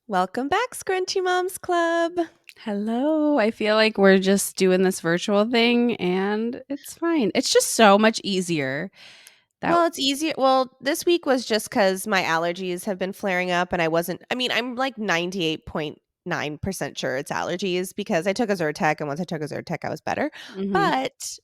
Welcome back, Scrunchy Moms Club. Hello. I feel like we're just doing this virtual thing and it's fine. It's just so much easier that Well, it's easier. Well, this week was just because my allergies have been flaring up, and I'm like 98.9% sure it's allergies because I took a Zyrtec, and once I took a Zyrtec, I was better. Mhm. But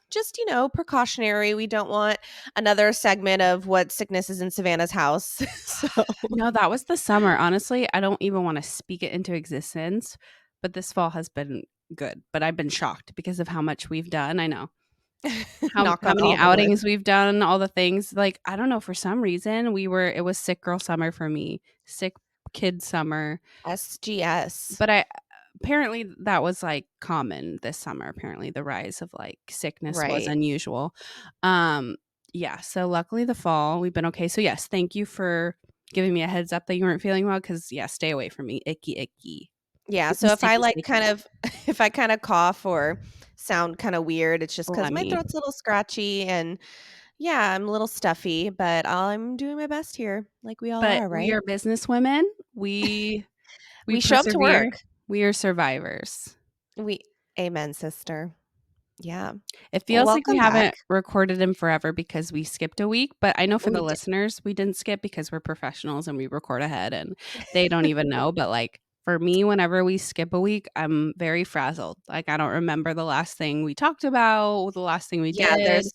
just, precautionary. We don't want another segment of what sickness is in Savannah's house. So, No, that was the summer. Honestly, I don't even want to speak it into existence, but this fall has been good. But I've been shocked because of how much we've done. I know. How knock how on many all the wood. outings we've done, all the things. Like, I don't know, for some reason it was sick girl summer for me. Sick kid summer. SGS. But I apparently that was like common this summer. Apparently the rise of like sickness was Right. unusual. Um yeah, so luckily the fall we've been okay. So yes, thank you for giving me a heads up that you weren't feeling well cuz yeah, stay away from me. Icky. Yeah, Icky so if I sticky like kind sticky. of if I kind of cough or sound kind of weird, it's just cuz my Phlegmy. throat's a little scratchy and yeah, I'm a little stuffy, but I'm doing my best here like we all But are, we right? are businesswomen. We We show up to persevere. work. We are survivors. We Amen, sister. Yeah. It Well, feels like we welcome back. haven't recorded in forever because we skipped a week, but I know for the We did. listeners, we didn't skip because we're professionals and we record ahead and they don't even know. But like for me, whenever we skip a week, I'm very frazzled. Like I don't remember the last thing we talked about, the last thing we Yeah, did.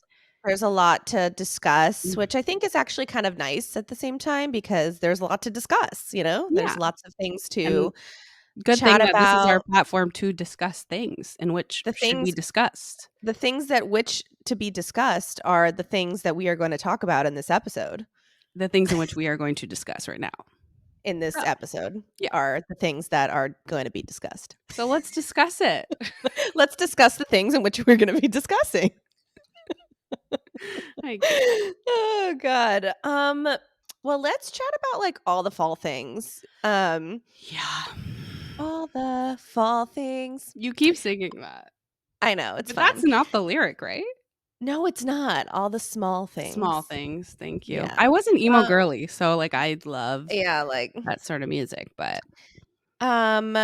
there's a lot to discuss, Mm. which I think is actually kind of nice at the same time because there's a lot to discuss, you know? There's Yeah. lots of things And to good chat thing that this is our about. platform to discuss things in which The should be things discussed. The things that which to be discussed are the things that we are going to talk about in this episode. The things in which we are going to discuss right now. In this So, episode yeah. are the things that are going to be discussed. So let's discuss it. Let's discuss the things in which we're going to be discussing. I can't. Oh god. Well, let's chat about like all the fall things. Yeah. All the fall things. You keep singing that. I know, it's But that's fine. not the lyric, right? No, it's not. All the small Small things. things, thank you. Yeah. I was an emo Uh, girly, so, like, I love yeah, like that sort of music, but um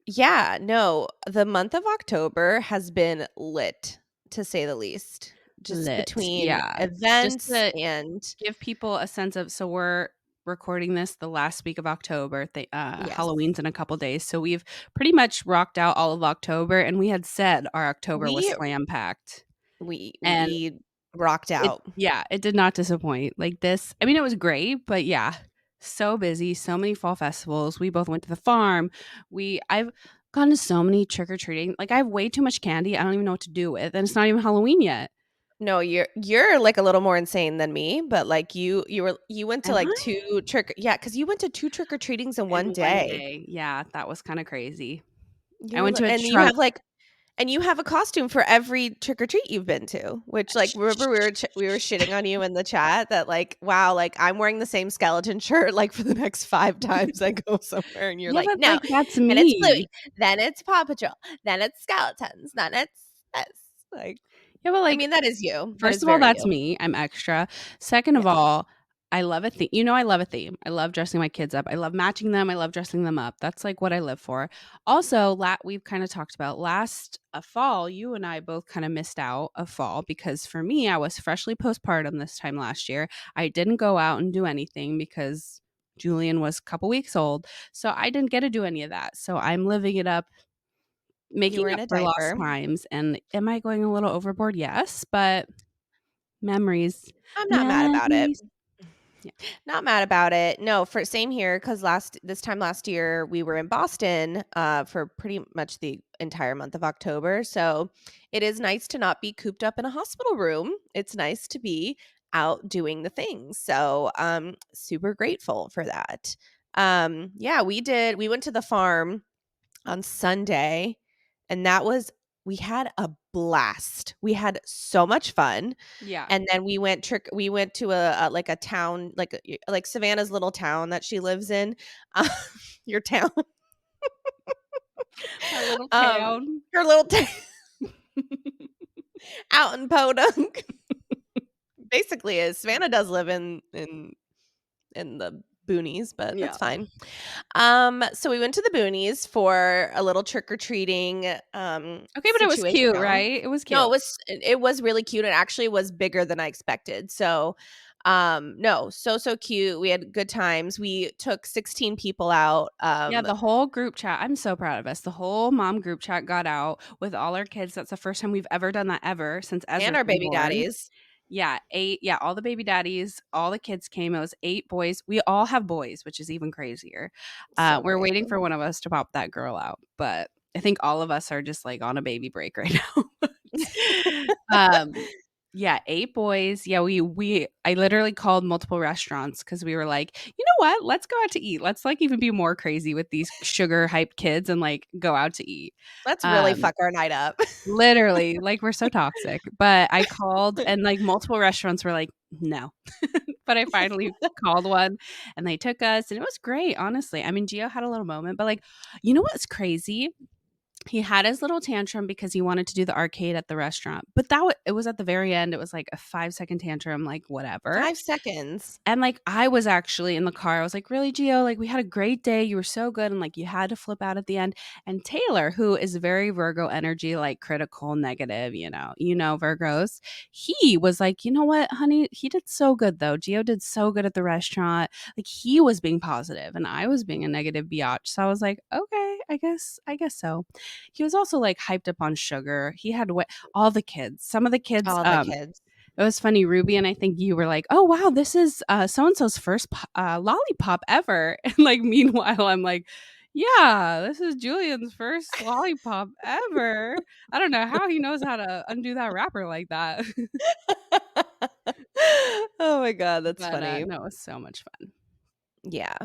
yeah, no, the month of October has been lit, to say the least. Just lit, between yeah. Just events to and give people a sense of so we're recording this the last week of October, yes, Halloween's in a couple days, so we've pretty much rocked out all of October, and we had said our October was we slam-packed, we and we rocked it out. yeah, it did not disappoint. Like this I mean, it was great, but yeah, so busy, so many fall festivals. We both went to the farm. I've gone to so many trick-or-treating. Like, I have way too much candy, I don't even know what to do with, and it's not even Halloween yet. No, you're, like, a little more insane than me, but, like, you went to, Am like, I? 2 trick yeah, because you went to 2 trick-or-treatings in one In 1 day. day. Yeah, that was kinda crazy. I You're went li to a and you trunk have, like and you have a costume for every trick or treat you've been to, which, like, remember we were shitting on you in the chat that, like, "Wow, like, I'm wearing the same skeleton shirt, like, for the next 5 times I go somewhere," and you're Yeah, like, but, "No, like, that's then it's Bluey, me. then it's Paw Patrol, then it's skeletons, then it's this." Like, Yeah, but, I like, mean, that is you. That first is of all, very that's you. me, I'm extra. Second of Yes. all, I love a theme. I love a theme. I love dressing my kids up. I love matching them. I love dressing them up. That's, like, what I live for. Also, we've kinda talked about last, fall, you and I both kinda missed out of fall because for me, I was freshly postpartum this time last year. I didn't go out and do anything because Julian was a couple weeks old, so I didn't get to do any of that. So I'm living it up, You making were in up a for lost diaper. times, and am I going a little overboard? Yes, but memories. I'm not mad about it. Memories. Yeah. Not mad about it. No, for same here because last this time last year we were in Boston for pretty much the entire month of October. So it is nice to not be cooped up in a hospital room. It's nice to be out doing the things. So super grateful for that. Yeah, we went to the farm on Sunday, and that was we had a blast. We had so much fun. Yeah. And then we went to like a town, like Savannah's little town that she lives in. Uh, your town. My little Um, town. her little town out in Podunk. Basically is Savannah does live in the boonies, but Yeah. that's fine. So we went to the boonies for a little trick-or-treating, Okay, but it was cute, situation. right? It was No, cute. it was really cute, it actually was bigger than I expected, so, no, so cute, we had good times, we took 16 people out, Yeah, the whole group chat, I'm so proud of us. The whole mom group chat got out with all our kids. That's the first time we've ever done that ever since and Ezra's our been baby born. daddies. Yeah, 8 yeah, all the baby daddies, all the kids came. It was 8 boys. We all have boys, which is even crazier. So We're waiting crazy. for one of us to pop that girl out, but I think all of us are just, like, on a baby break right now. Um, yeah, 8 boys. Yeah, we I literally called multiple restaurants because we were like, "You know what? Let's go out to eat. Let's, like, even be more crazy with these sugar hyped kids and, like, go out to eat." Let's really Um fuck our night up. Literally, like, we're so toxic, but I called and, like, multiple restaurants were like, "No." But I finally called one, and they took us, and it was great, honestly. I mean, Gio had a little moment, but, like, you know what's crazy? He had his little tantrum because he wanted to do the arcade at the restaurant, but it was at the very end, it was, like, a five-second tantrum, like, whatever. 5 seconds. And, like, I was actually in the car, I was like, "Really, Gio? Like, we had a great day, you were so good, and, like, you had to flip out at the end." And Taylor, who is very Virgo energy, like, critical, negative, Virgos, he was like, "You know what, honey? He did so good, though. Gio did so good at the restaurant." Like, he was being positive, and I was being a negative biatch, so I was like, "Okay, I guess so." He was also, like, hyped up on sugar. He had all the kids. Some of the kids, All the kids. it was funny, Ruby, and I think you were like, "Oh, wow, this is, so and so's first lollipop ever." And, like, meanwhile, I'm like, "Yeah, this is Julian's first lollipop ever." I don't know how he knows how to undo that wrapper like that. Oh my god, that's But, funny. no, it was so much fun. Yeah.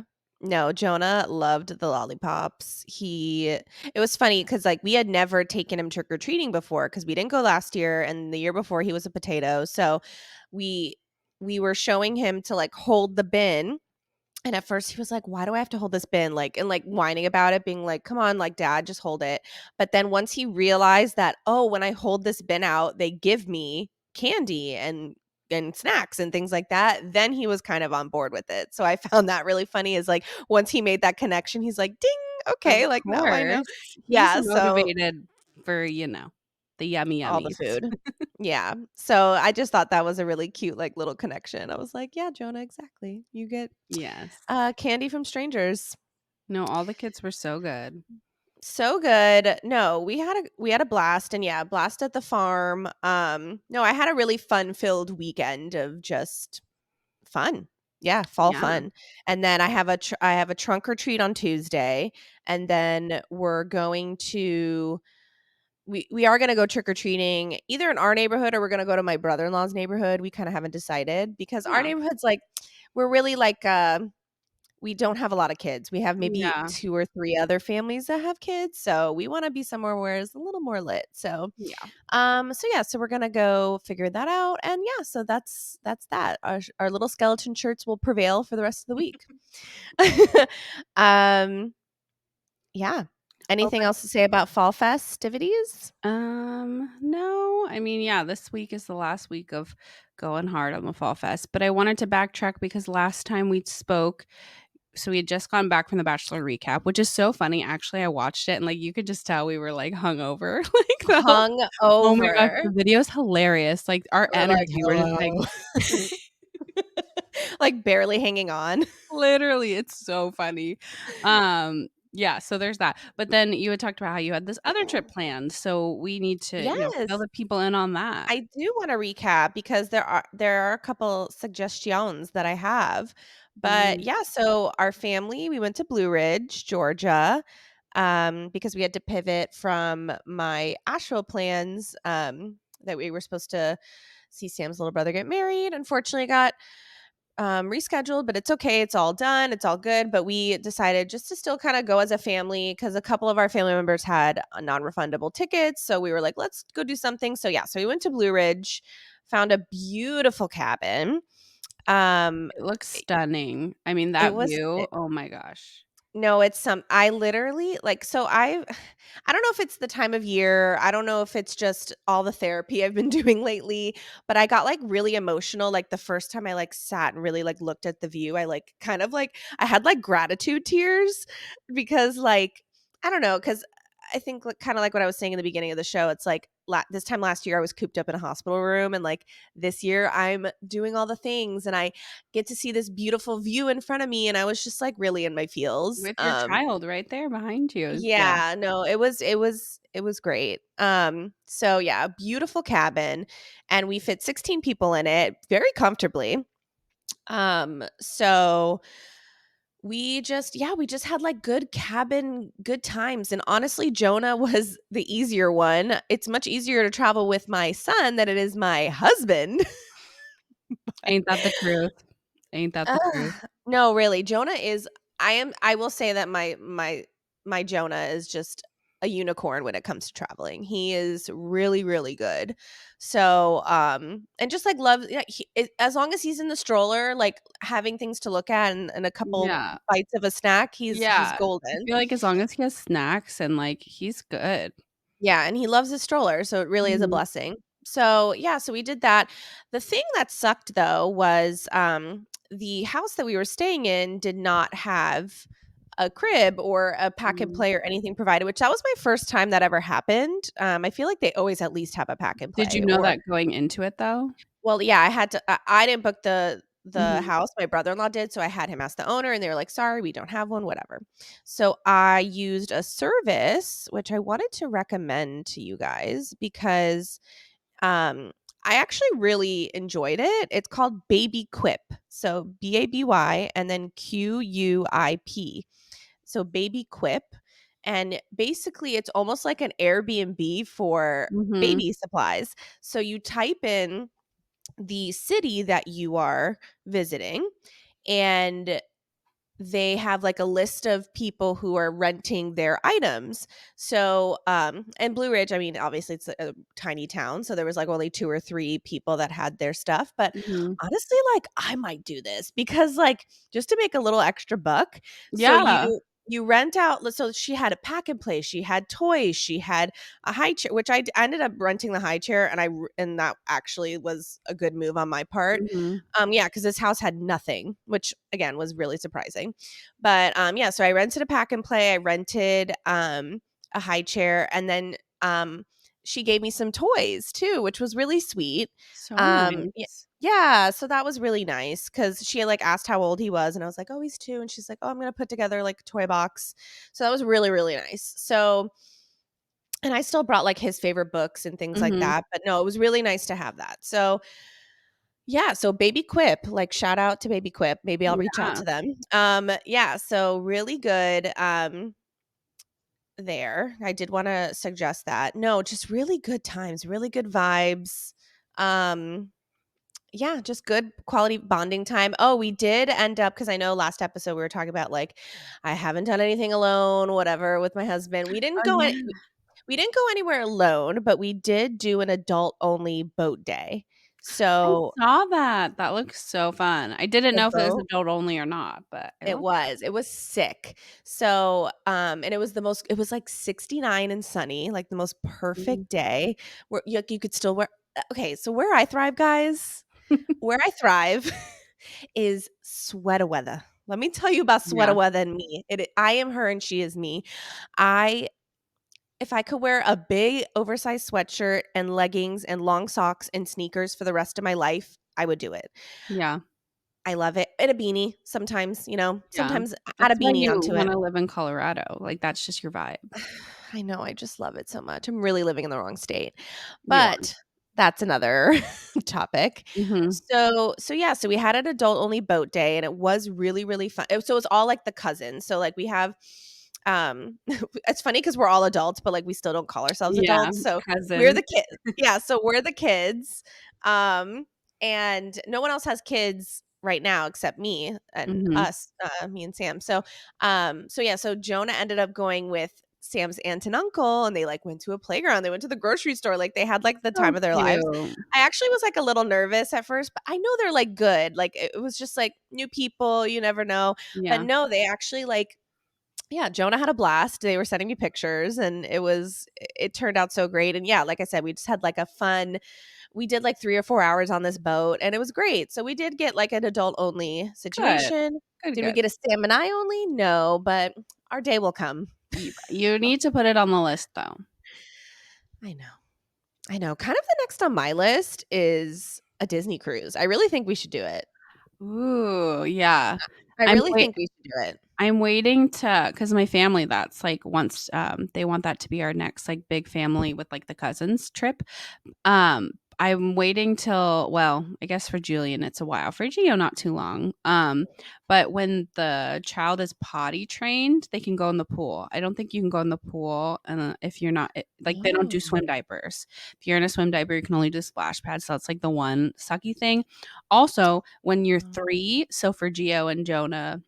No, Jonah loved the lollipops. It was funny because like, we had never taken him trick-or-treating before because we didn't go last year, and the year before, he was a potato, so we we were showing him to, like, hold the bin. And at first he was like, "Why do I have to hold this bin?" Like, and, like, whining about it, being like, "Come on, like, dad, just hold it." But then once he realized that, "Oh, when I hold this bin out, they give me candy and snacks and things like that," then he was kind of on board with it. So I found that really funny is, like, once he made that connection, he's like, "Ding, Of okay, like, now I know." course. He's Yeah, so motivated for, the yummy all the yummies. food. Yeah. So I just thought that was a really cute, like, little connection. I was like, "Yeah, Jonah, exactly. You get, Yes. candy from strangers." No, all the kids were so good. So good. No, we had a blast, and yeah, blast at the farm. No, I had a really fun-filled weekend of just fun. Yeah, fall Yeah. fun. And then I have a trunk or treat on Tuesday, and then we're going to we are gonna go trick or treating either in our neighborhood or we're gonna go to my brother-in-law's neighborhood. We kinda haven't decided because our Yeah. neighborhood's like we're really like, we don't have a lot of kids. We have maybe Yeah. 2 or 3 other families that have kids, so we wanna be somewhere where it's a little more lit. So, Yeah. yeah, so we're gonna go figure that out, and yeah, so that's that. Our little skeleton shirts will prevail for the rest of the week. Um, yeah. Well, Anything else to say about fall festivities? no. I mean, yeah, this week is the last week of going hard on the Fall Fest, but I wanted to backtrack because last time we spoke, so we had just gone back from the Bachelor recap, which is so funny. Actually, I watched it and like you could just tell we were like hungover. Like the Hung oh my gosh, over. the video is hilarious. Like our We're like, energy, we're just like "Hello." Like, barely hanging on. literally, it's so funny. Yeah, so there's that. But then you had talked about how you had this other trip planned. So we need to, fill Yes. the people in on that. I do wanna recap because there are a couple suggestions that I have. But, Mhm. yeah, so our family, we went to Blue Ridge, Georgia, because we had to pivot from my Asheville plans, that we were supposed to see Sam's little brother get married. Unfortunately, got rescheduled, but it's okay. It's all done. It's all good. But we decided just to still kind of go as a family because a couple of our family members had non-refundable tickets. So we were like, let's go do something. So yeah, so we went to Blue Ridge, found a beautiful cabin. Um, It looks it, stunning. I mean, it that was view, oh my gosh. No, it's some I literally like, so I don't know if it's the time of year, I don't know if it's just all the therapy I've been doing lately, but I got, like, really emotional, like, the first time I, like, sat and really, like, looked at the view, I, like, kind of, like I had, like, gratitude tears because, like, I don't know, because I think, like, kinda like what I was saying in the beginning of the show, it's like, this time last year, I was cooped up in a hospital room, and, like, this year, I'm doing all the things, and I get to see this beautiful view in front of me, and I was just, like, really in my feels. With your child right there behind you. Yeah. Yeah, no, it was great. So yeah, a beautiful cabin, and we fit 16 people in it very comfortably. So we just had, like, good cabin, good times, and honestly, Jonah was the easier one. It's much easier to travel with my son than it is my husband. Ain't that the truth? Ain't that the truth? No, really, Jonah is I will say that my Jonah is just a unicorn when it comes to traveling. He is really, really good. So, and just, like, love yeah, as long as he's in the stroller, like, having things to look at and a couple Yeah. bites of a snack, he's Yeah. I golden. feel like as long as he has snacks and, like, he's good. Yeah, and he loves his stroller, so it really is a Mhm. blessing. So, yeah, so we did that. The thing that sucked though was, the house that we were staying in did not have a crib or a pack and Mm. play or anything provided, which that was my first time that ever happened. I feel like they always at least have a pack and Did you play know or that going into it, though? well, yeah, I had to I didn't book the Mhm. house, my brother-in-law did, so I had him ask the owner, and they were like, "Sorry, we don't have one," whatever. So I used a service, which I wanted to recommend to you guys because, I actually really enjoyed it. It's called Baby Quip. So Baby and then Quip. So Baby Quip, and basically it's almost like an Airbnb for Mhm. baby supplies. So you type in the city that you are visiting, and they have like a list of people who are renting their items. So, and Blue Ridge, I mean, obviously it's a tiny town, so there was like only 2 or 3 people that had their stuff, but Mhm. honestly, like, I might do this because, like, just to make a little extra buck. So Yeah. you rent out, so she had a pack and play, she had toys, she had a high chair, which I ended up renting the high chair, and that actually was a good move on my part. Mhm. Yeah, because this house had nothing, which again was really surprising. But yeah, so I rented a pack and play, I rented a high chair, and then she gave me some toys too, which was really sweet. So Yeah, nice. yeah, so that was really nice because she had like asked how old he was, and I was like, oh, he's 2. And she's like, oh, I'm gonna put together like a toy box. So that was really, really nice. So, and I still brought like his favorite books and things like Mhm. that. But no, it was really nice to have that. So yeah, so Baby Quip, like, shout out to Baby Quip, maybe I'll reach out Yeah. to them. Yeah, so really good, there. I did wanna suggest that. No, just really good times, really good vibes. Um, yeah, just good quality bonding time. Oh, we did end up because I know last episode we were talking about, like, I haven't done anything alone, whatever, with my husband. Oh, yeah. We didn't go anywhere alone, but we did do an adult only boat day. I So saw that. That looks so fun. I didn't the know if it was boat adult only or not, but I love that. it was sick. So, and it was like 69 and sunny, like the most Mhm. perfect day where you could still wear okay, so where I thrive, guys, where I thrive is sweater weather. Let me tell you about sweater Yeah. weather and me. I am her and she is me. I if I could wear a big oversized sweatshirt and leggings and long socks and sneakers for the rest of my life, I would do it. Yeah. I love it. And a beanie sometimes, Yeah. sometimes add That's a why beanie you onto it. wanna live in Colorado. Like, that's just your vibe. I know, I just love it so much. I'm really living in the wrong state. You are. But that's another topic. Mhm. So yeah, so we had an adult only boat day and it was really, really fun. So it's all like the cousins. So like we have it's funny because we're all adults, but like we still don't call ourselves Yeah. adults. So we're Cousins. the kids. Yeah, so we're the kids. Um, and no one else has kids right now except me and Mhm. us, me and Sam. So yeah, so Jonah ended up going with Sam's aunt and uncle, and they like went to a playground. They went to the grocery store. Like they had like the So time of their lives. cute. I actually was like a little nervous at first, but I know they're like good. Like it was just like new people, you never know. But Yeah. no, they actually like Yeah, Jonah had a blast. They were sending me pictures and it turned out so great. And yeah, like I said, we just had like a fun we did like 3 or 4 hours on this boat and it was great. So we did get like an adult only Good. situation. Good, Did we good. get a salmon eye only? No, but our day will come. You need to put it on the list, though. I know. I know. Kind of the next on my list is a Disney cruise. I really think we should do it. Ooh, yeah. I I'm really wait think we should do it. I'm waiting to, because my family, that's, like, wants, they want that to be our next, like, big family with, like, the cousins trip. Um, I'm waiting till, well, I guess for Julian, it's a while. For Gio, not too long. But when the child is potty trained, they can go in the pool. I don't think you can go in the pool, if you're not like, they don't do Oh. swim diapers. If you're in a swim diaper, you can only do splash pads. So that's like the one sucky thing. Also, when you're Oh. 3, so for Gio and Jonah,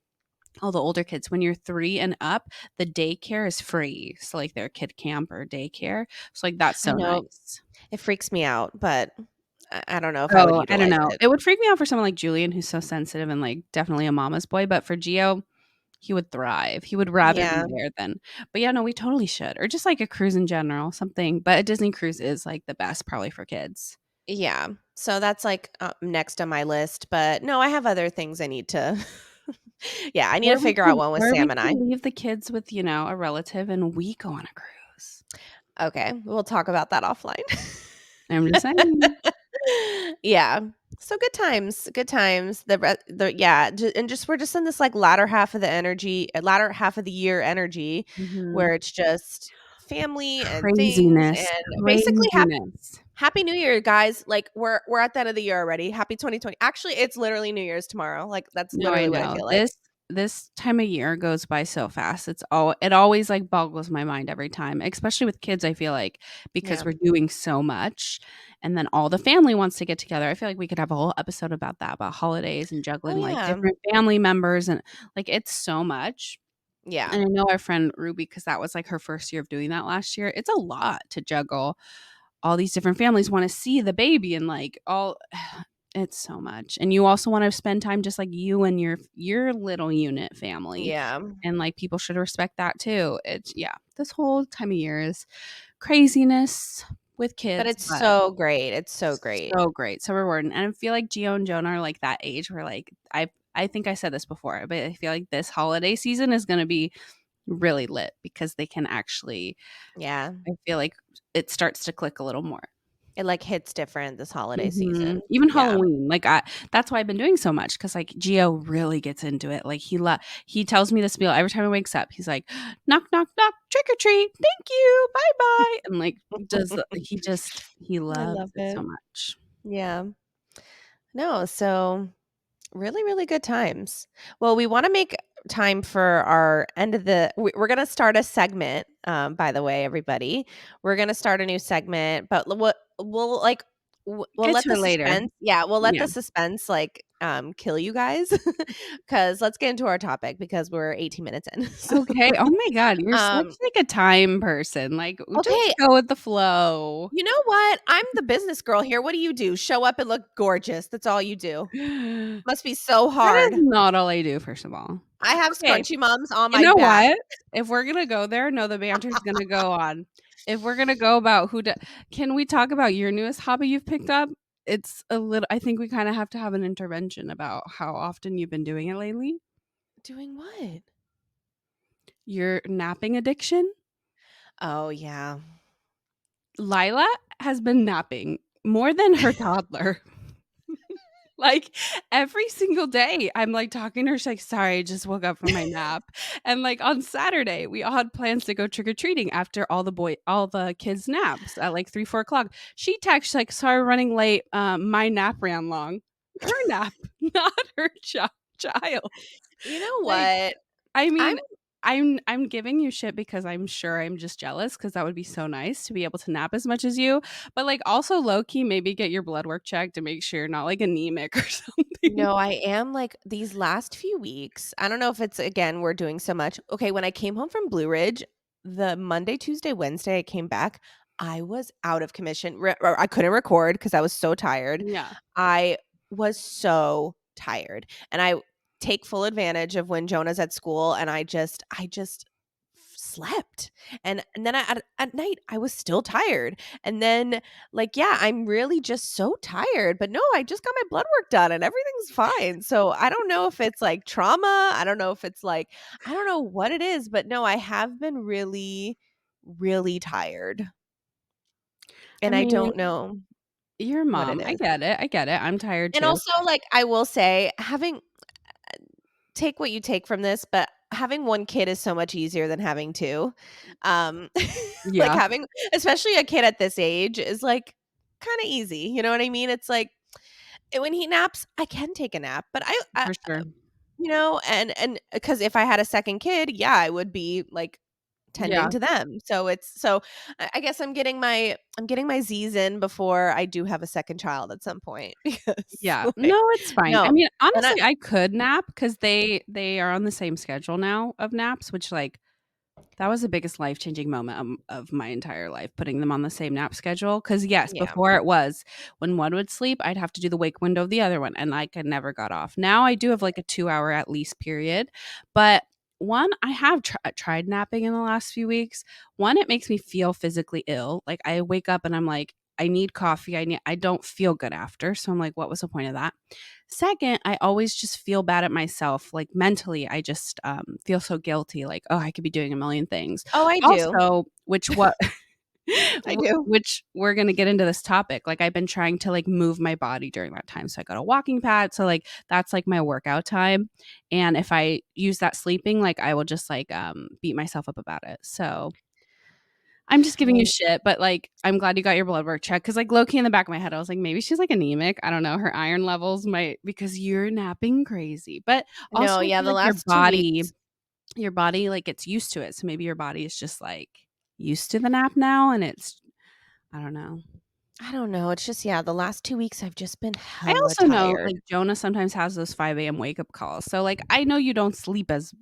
all the older kids, when you're 3 and up, the daycare is free. So, like, their kid camp or daycare. So, like, that's I so know nice. it freaks me out, but I don't know if I would Oh, I don't utilize know. it. It would freak me out for someone like Julian who's so sensitive and, like, definitely a mama's boy, but for Gio, he would thrive. He would rather be Yeah. there than, but yeah, no, we totally should, or just, like, a cruise in general, something, but a Disney cruise is, like, the best probably for kids. Yeah. So that's like next on my list, but no, I have other things I need to Yeah, I need to figure out one with Or we Sam and could I. leave the kids with, a relative and we go on a cruise. Okay, we'll talk about that offline. I'm just saying. Yeah. So good times, good times. The yeah, and just we're just in this like latter half of the year energy Mhm. where it's just family and things Craziness, and basically craziness. happy New Year, guys. Like we're at the end of the year already. Happy 2020. Actually, it's literally New Year's tomorrow. Like that's No, I literally what I know. feel like. This time of year goes by so fast. It always, like, boggles my mind every time, especially with kids, I feel like, because Yeah. we're doing so much, and then all the family wants to get together. I feel like we could have a whole episode about that, about holidays and Oh juggling, like, yeah. different family members and, like, it's so much. Yeah. And I know our friend Ruby, because that was, like, her first year of doing that last year. It's a lot to juggle. All these different families wanna see the baby and, like, all it's so much, and you also wanna spend time just like you and your little unit family, Yeah. and, like, people should respect that too. It's yeah, this whole time of year is craziness with But kids, it's but so great. It's so great. so great, so rewarding, and I feel like Gio and Jonah are, like, that age where, like, I think I said this before, but I feel like this holiday season is gonna be really lit because they can actually Yeah. I feel like it starts to click a little more. It like hits different this holiday season. Mhm. Even Yeah. Halloween, like, that's why I've been doing so much because, like, Gio really gets into it, like, he tells me this spiel every time he wakes up, he's like, "Knock, knock, knock, trick or treat, thank you, bye-bye," and, like, he I loves love it so it. much. Yeah. No, so really, really good times. Well, we wanna make time for our end of the we're gonna start a segment, by the way, everybody. We're gonna start a new segment, but what we'll, like, we'll Get let to the it later. suspense yeah, we'll let Yeah. the suspense, like, kill you guys, because let's get into our topic because we're 18 minutes in. So, Okay, oh my god, you're such, um, like, a time person, like, just okay, go with the flow. you know what? I'm the business girl here. What do? Show up and look gorgeous. That's all you do. Must be so That is hard. not all I do, first of all. I have Okay. scrunchy mums on You my know back. what? If we're gonna go there, no, the banter's gonna go on. If we're gonna go about can we talk about your newest hobby you've picked up? It's a little I think we kinda have to have an intervention about how often you've been doing it lately. Doing what? Your napping addiction? Oh, yeah. Lila has been napping more than her toddler. Like, every single day, I'm, like, talking to her, she's like, "Sorry, I just woke up from my nap." And, like, on Saturday, we all had plans to go trick-or-treating after all the kids' naps at, like, 3, 4 o'clock. She texts, like, "Sorry, running late, my nap ran long." Her nap, not her child. You know Like, what? I I'm mean, I'm giving you shit because I'm sure I'm just jealous because that would be so nice to be able to nap as much as you, but, like, also low key, maybe get your blood work checked to make sure you're not, like, anemic or something. no, I am, like, these last few weeks, I don't know if it's again, we're doing so much. Okay, when I came home from Blue Ridge, the Monday, Tuesday, Wednesday I came back, I was out of commission. Or I couldn't record because I was so tired. Yeah. I was so tired, and I take full advantage of when Jonah's at school, and I just slept. And then at night, I was still tired. And then, like, yeah, I'm really just so tired. But no, I just got my blood work done and everything's fine. So I don't know if it's like trauma. I don't know if it's like, I don't know what it is. But no, I have been really, really tired. I And I mean, don't know you're a what it mom. I is. get it. I get it. I'm tired And too. also, like, I will say, having take what you take from this, but having 1 kid is so much easier than having 2. Um, like, Yeah, having especially a kid at this age is, like, kinda easy, you know what I mean? It's like, when he naps, I can take a nap, but I for sure. you know, and because if I had a 2nd kid, yeah, I would be, like, tending Yeah. to them. So I guess I'm getting my Z's in before I do have a 2nd child at some point because, Yeah. like, No, it's fine. I no, mean, and I honestly, I could nap because they are on the same schedule now of naps, which, like, that was the biggest life-changing moment, of my entire life, putting them on the same nap schedule. Because yes, yeah. before it was when one would sleep, I'd have to do the wake window of the other one, and, like, I never got off. Now I do have, like, a 2-hour at least period, but one, I have tried napping in the last few weeks. One, it makes me feel physically ill. Like, I wake up and I'm like, "I need coffee. I don't feel good after." So I'm like, "What was the point of that?" Second, I always just feel bad at myself, like, mentally, I just, feel so guilty, like, "Oh, I could be doing a million things." Oh, I do. Also, I do. which we're gonna get into this topic, like, I've been trying to, like, move my body during that time, so I got a walking pad, so, like, that's, like, my workout time, and if I use that sleeping, like, I will just, like, beat myself up about it, so I'm just I giving you mean, shit, but, like, I'm glad you got your blood work checked because, like, low-key in the back of my head, I was like, "Maybe she's, like, anemic." I don't know, her iron levels might because you're napping crazy, but no, also I yeah, feel the like last 2 weeks your body, like, gets used to it, so maybe your body is just, like, used to the nap now, and it's I don't know. I don't know, it's just yeah, the last 2 weeks, I've just been I hella also know, tired. like, Jonah sometimes has those 5 AM wake-up calls, so, like, I know you don't sleep as,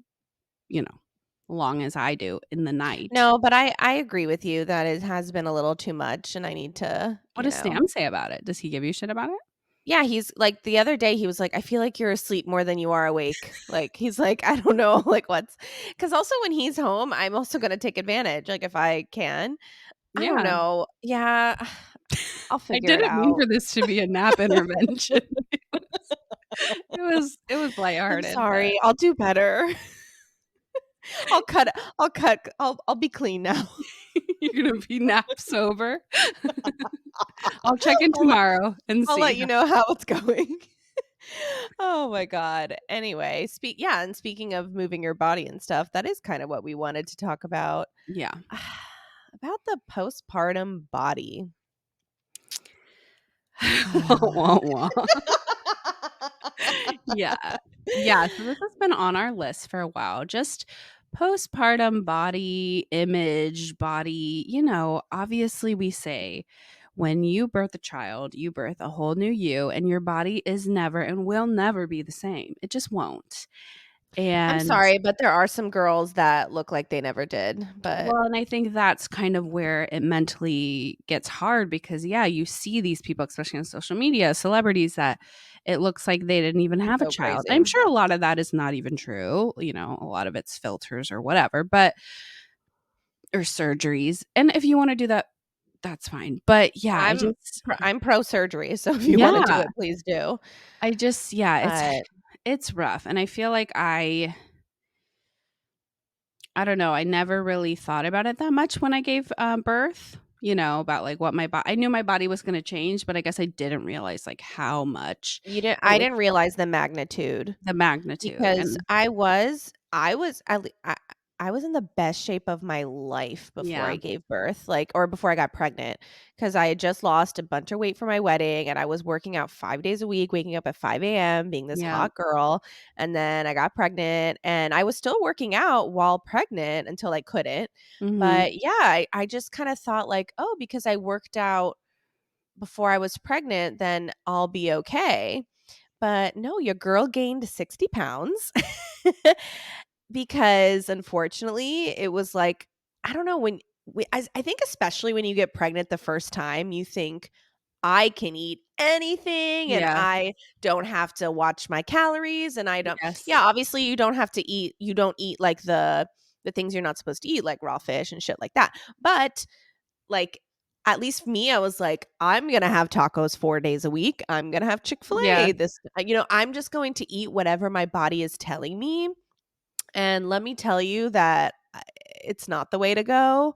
you know, long as I do in the night. No, but I agree with you that it has been a little too much, and I need to, What you does know Sam say about it? Does he give you shit about it? yeah, he's like the other day, he was like, "I feel like you're asleep more than you are awake." Like, he's like, "I don't know, like, what's" because also when he's home, I'm also gonna take advantage, like, if I can. I don't Yeah. know. Yeah, I'll I figure it didn't mean out. for this to be a nap intervention. It was I'm lighthearted, but sorry, I'll do better. I'll be clean now. you're gonna be nap sober. I'll check in I'll let tomorrow and I'll see. let you know how it's going. Oh my god. Anyway, and speaking of moving your body and stuff, that is kind of what we wanted to talk about. Yeah. About the postpartum body. Wah, wah, wah. Yeah. Yeah, so this has been on our list for a while. Just postpartum body image, body, obviously we say when you birth a child, you birth a whole new you, and your body is never and will never be the same. It just won't. I'm And sorry, but there are some girls that look like they never did, but well, and I think that's kind of where it mentally gets hard because, yeah, you see these people, especially on social media, celebrities that it looks like they didn't even have a so child. crazy. I'm sure a lot of that is not even true. A lot of it's filters or whatever, but or surgeries. And if you want to do that, that's fine. But yeah, I'm pro surgery, so if you wanna do yeah, it, please do. yeah, But it's rough. And I feel like I don't know, I never really thought about it that much when I gave, birth, about, like, what my body. I knew my body was gonna change, but I guess I didn't realize, like, how much it I would didn't realize the magnitude. the magnitude, Because and I was at lea I was in the best shape of my life before yeah, I gave birth, like or before I got pregnant, because I had just lost a bunch of weight for my wedding, and I was working out 5 days a week, waking up at 5 AM, being this yeah, hot girl, and then I got pregnant, and I was still working out while pregnant until I couldn't, mhm, but, yeah, I just kinda thought like, "Oh, because I worked out before I was pregnant, then I'll be okay." But no, your girl gained 60 pounds because unfortunately it was like, I don't know I think especially when you get pregnant the first time, you think I can eat anything and yeah, I don't have to watch my calories and I don't, yes, yeah, obviously you don't have to eat, you don't eat like the things you're not supposed to eat, like raw fish and shit like that. But like, at least me, I was like, I'm gonna have tacos 4 days a week. I'm gonna have Yeah. Chick-fil-A. I'm just going to eat whatever my body is telling me. And let me tell you that it's not the way to go.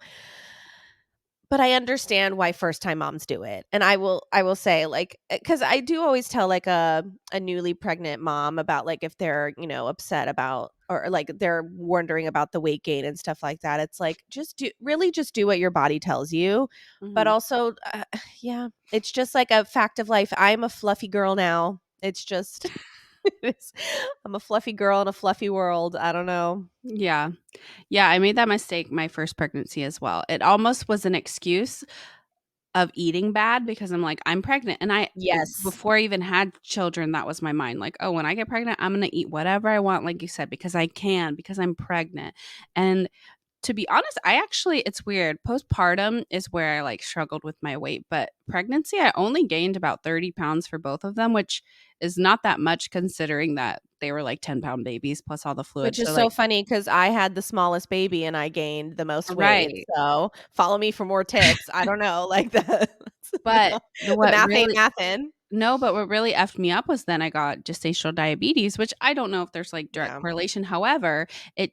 But I understand why first time moms do it. And I will say, like, cuz I do always tell like a newly pregnant mom about like if they're, upset about, or like they're wondering about the weight gain and stuff like that. It's like just do what your body tells you. But Mhm. also yeah, it's just like a fact of life. I'm a fluffy girl now. It's just it's, I'm a fluffy girl in a fluffy world. I don't know. Yeah. Yeah, I made that mistake my first pregnancy as well. It almost was an excuse of eating bad because I'm like, "I'm pregnant," and Yes. before I even had children, that was my mind, like, "Oh, when I get pregnant, I'm gonna eat whatever I want," like you said, because I can, because I'm pregnant, and to be honest, I actually it's weird, postpartum is where I, like, struggled with my weight, but pregnancy, I only gained about 30 pounds for both of them, which is not that much considering that they were, like, 10-pound babies plus all the fluid, Which is so, so like funny because I had the smallest baby and I gained the most weight, right, so follow me for more tips. I don't know, like, but the the what math ain't really mathin'. No, but what really effed me up was then I got gestational diabetes, which I don't know if there's, like, direct Yeah, correlation. However, it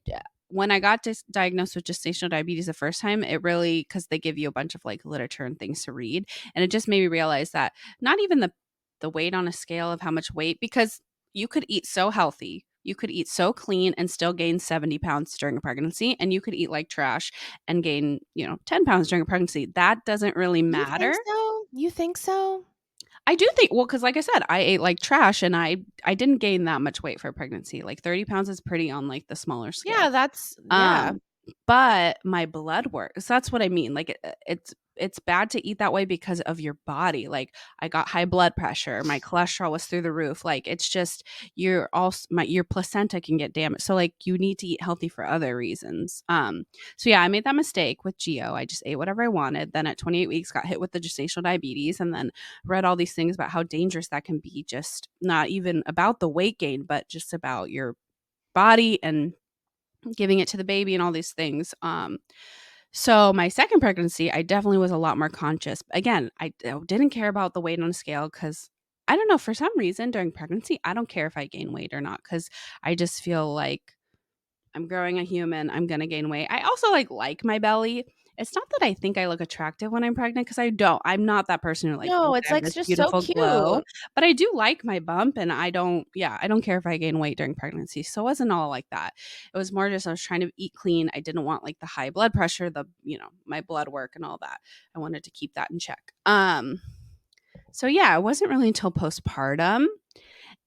when I got diagnosed with gestational diabetes the first time, it really because they give you a bunch of, like, literature and things to read, and it just made me realize that not even the weight on a scale of how much weight because you could eat so healthy, you could eat so clean and still gain 70 pounds during a pregnancy, and you could eat like trash and gain, 10 pounds during a pregnancy. That doesn't really you think matter. so? You think so? I do think well, because like I said, I ate like trash and I didn't gain that much weight for a pregnancy. Like 30 pounds is pretty on like the smaller scale. Yeah, yeah. But my blood work so that's what I mean, like, it's bad to eat that way because of your body, like, I got high blood pressure, my cholesterol was through the roof, like, it's just your placenta can get damaged, so, like, you need to eat healthy for other reasons, so, yeah, I made that mistake with Geo, I just ate whatever I wanted, then at 28 weeks, got hit with the gestational diabetes, and then read all these things about how dangerous that can be, just not even about the weight gain, but just about your body and giving it to the baby and all these things. So my second pregnancy, I definitely was a lot more conscious. Again, I didn't care about the weight on a scale because I don't know, for some reason during pregnancy, I don't care if I gain weight or not because I just feel like I'm growing a human, I'm gonna gain weight. I also, like my belly. It's not that I think I look attractive when I'm pregnant because I don't. I'm not that person who, like, No, thinks it's, I have like, this just so beautiful glow, cute. but I do like my bump, and I don't care if I gain weight during pregnancy, so it wasn't all like that. It was more just I was trying to eat clean. I didn't want, like, the high blood pressure, my blood work and all that. I wanted to keep that in check. So, yeah, it wasn't really until postpartum,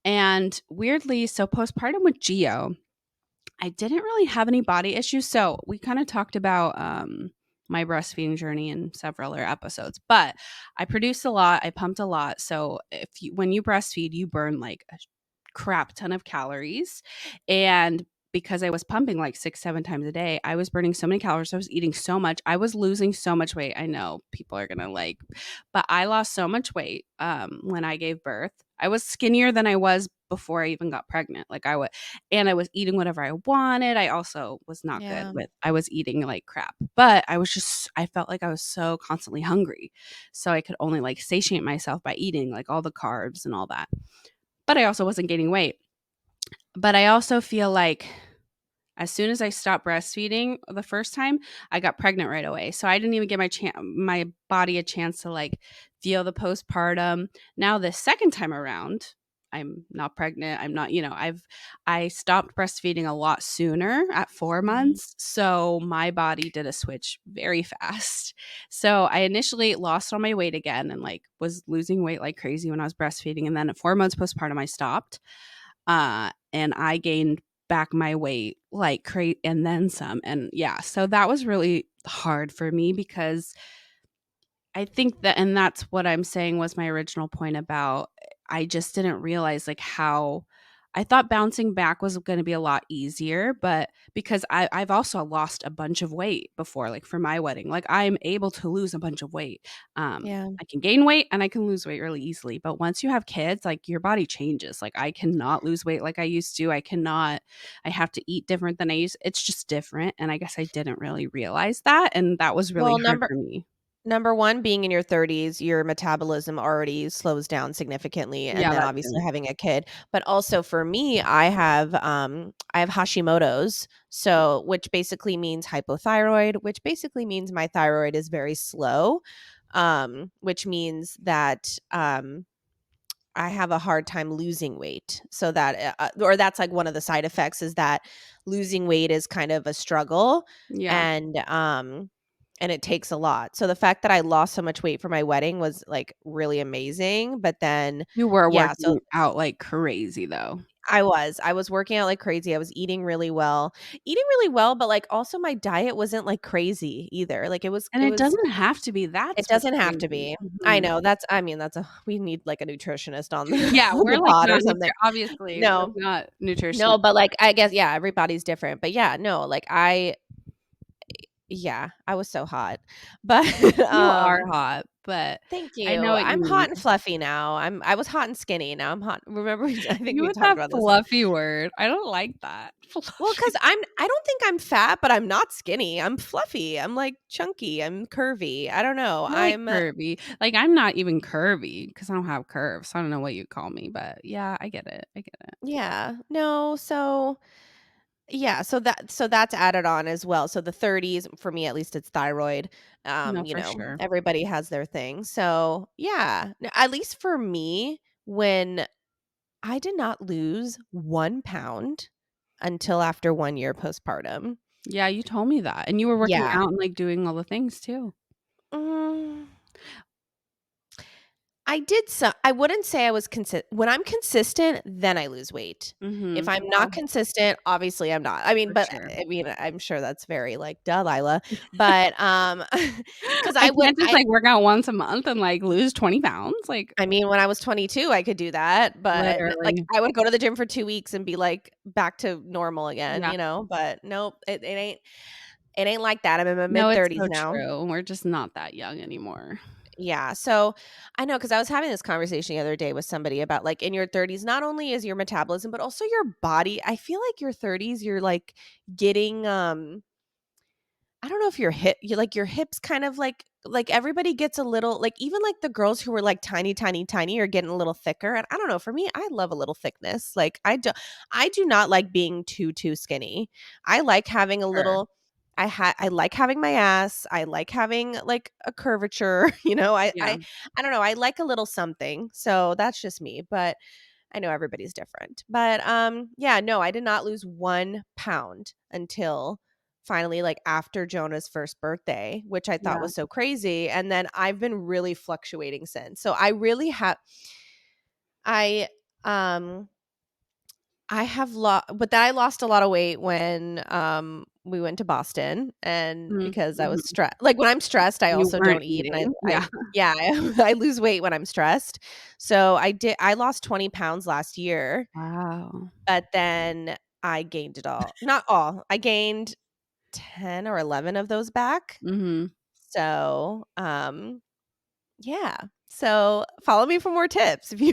and weirdly so postpartum with Geo I didn't really have any body issues. So we kind of talked about my breastfeeding journey in several other episodes, but I produced a lot. I pumped a lot. So when you breastfeed, you burn like a crap ton of calories. And because I was pumping like 6, 7 times a day, I was burning so many calories. I was eating so much. I was losing so much weight. I know people are gonna like, but I lost so much weight when I gave birth. I was skinnier than I was before I even got pregnant. And I was eating whatever I wanted. I also was not good Yeah. with I was eating like crap. But I felt like I was so constantly hungry. So I could only like satiate myself by eating like all the carbs and all that. But I also wasn't gaining weight. But I also feel like as soon as I stopped breastfeeding the first time, I got pregnant right away. So I didn't even give my body a chance to like feel the postpartum. Now the second time around, I'm not pregnant. I'm not, I stopped breastfeeding a lot sooner at 4 Mhm. months. So my body did a switch very fast. So I initially lost all my weight again and like was losing weight like crazy when I was breastfeeding. And then at 4 months postpartum, I stopped and I gained back my weight like and then some. And yeah, so that was really hard for me because I think that, and that's what I'm saying was my original point about I just didn't realize like how I thought bouncing back was gonna be a lot easier, but because I've also lost a bunch of weight before, like, for my wedding, like, I'm able to lose a bunch of weight. Yeah. I can gain weight and I can lose weight really easily, but once you have kids, like, your body changes, like, I cannot lose weight like I used to, I have to eat different than I used it's just different, and I guess I didn't really realize that, and that was really Well, hard for me. number 1, being in your 30s, your metabolism already slows down significantly, and Yeah, then that obviously too. having a kid. But also for me, I have Hashimoto's, so which basically means hypothyroid, which basically means my thyroid is very slow, which means that, I have a hard time losing weight. So that, or that's like one of the side effects is that losing weight is kind of a struggle, Yeah. and and it takes a lot. So the fact that I lost so much weight for my wedding was like really amazing. But then, You were yeah, so working out like crazy, though. I was working out like crazy. I was eating really well, but like also my diet wasn't like crazy either. Like And it doesn't have to be, it that's what's doesn't have to crazy. be. I Mhm. know I mean, that's a we need like a nutritionist on the Yeah, on we're, the like, pod or not something. obviously, we're No. not nutrition No, but, like, I guess, yeah, everybody's different, but yeah, no, like, yeah, I was so hot. But, You are hot, but thank I you. know what you I'm mean. hot and fluffy now. I was hot and skinny, now I'm hot remember I think You we with talked that about this. fluffy word, I don't like that. Well, Fluffy. because I don't think I'm fat, but I'm not skinny. I'm fluffy. I'm, like, chunky. I'm curvy. I don't know. I like curvy. Like, I'm not even curvy because I don't have curves, so I don't know what you'd call me, but yeah, I get it, I get it. Yeah. No, so yeah, so that's added on as well. So the 30s, for me at least, it's thyroid. No, You for know, sure. everybody has their thing. So yeah, at least for me, when I did not lose 1 pound until after 1 year postpartum. Yeah, you told me that, and you were working Yeah. out and, like, doing all the things too. Mm, I did so I wouldn't say I was when I'm consistent, then I lose weight. If Mhm. I'm Yeah, not consistent, obviously I'm not. I mean, for but sure. I mean, I'm sure that's very like, duh, Lila. But because I can't just, like, work out once a month and, like, lose 20 pounds, like, I mean, when I was 22, I could do that, but like literally. I would go to the gym for 2 weeks and be like back to normal again, Yeah. you know? But nope, it ain't like that. I'm in my No, mid it's 30s so now. true. We're just not that young anymore. Yeah, so I know because I was having this conversation the other day with somebody about like in your 30s, not only is your metabolism, but also your body. I feel like your 30s, you're like getting I don't know if you like your hips kind of like everybody gets a little like even like the girls who were like tiny, tiny, tiny are getting a little thicker. And I don't know, for me, I love a little thickness. Like I do not like being too skinny. I like having a Sure. little I like having my ass. I like having like a curvature, you know. Yeah. I don't know. I like a little something. So that's just me. But I know everybody's different. But yeah, no, I did not lose 1 pound until finally like after Jonah's first birthday, which I thought Yeah. was so crazy. And then I've been really fluctuating since. So I really have I um I have lost but then I lost a lot of weight when we went to Boston and Mhm, because I was mhm. stressed. Like when I'm stressed, I You also weren't don't eat and eating. I Yeah. yeah, I lose weight when I'm stressed. So I lost 20 pounds last year, Wow. but then I gained it all. Not all. I gained 10 or 11 of those back. Mhm. So, yeah. So, follow me for more tips if you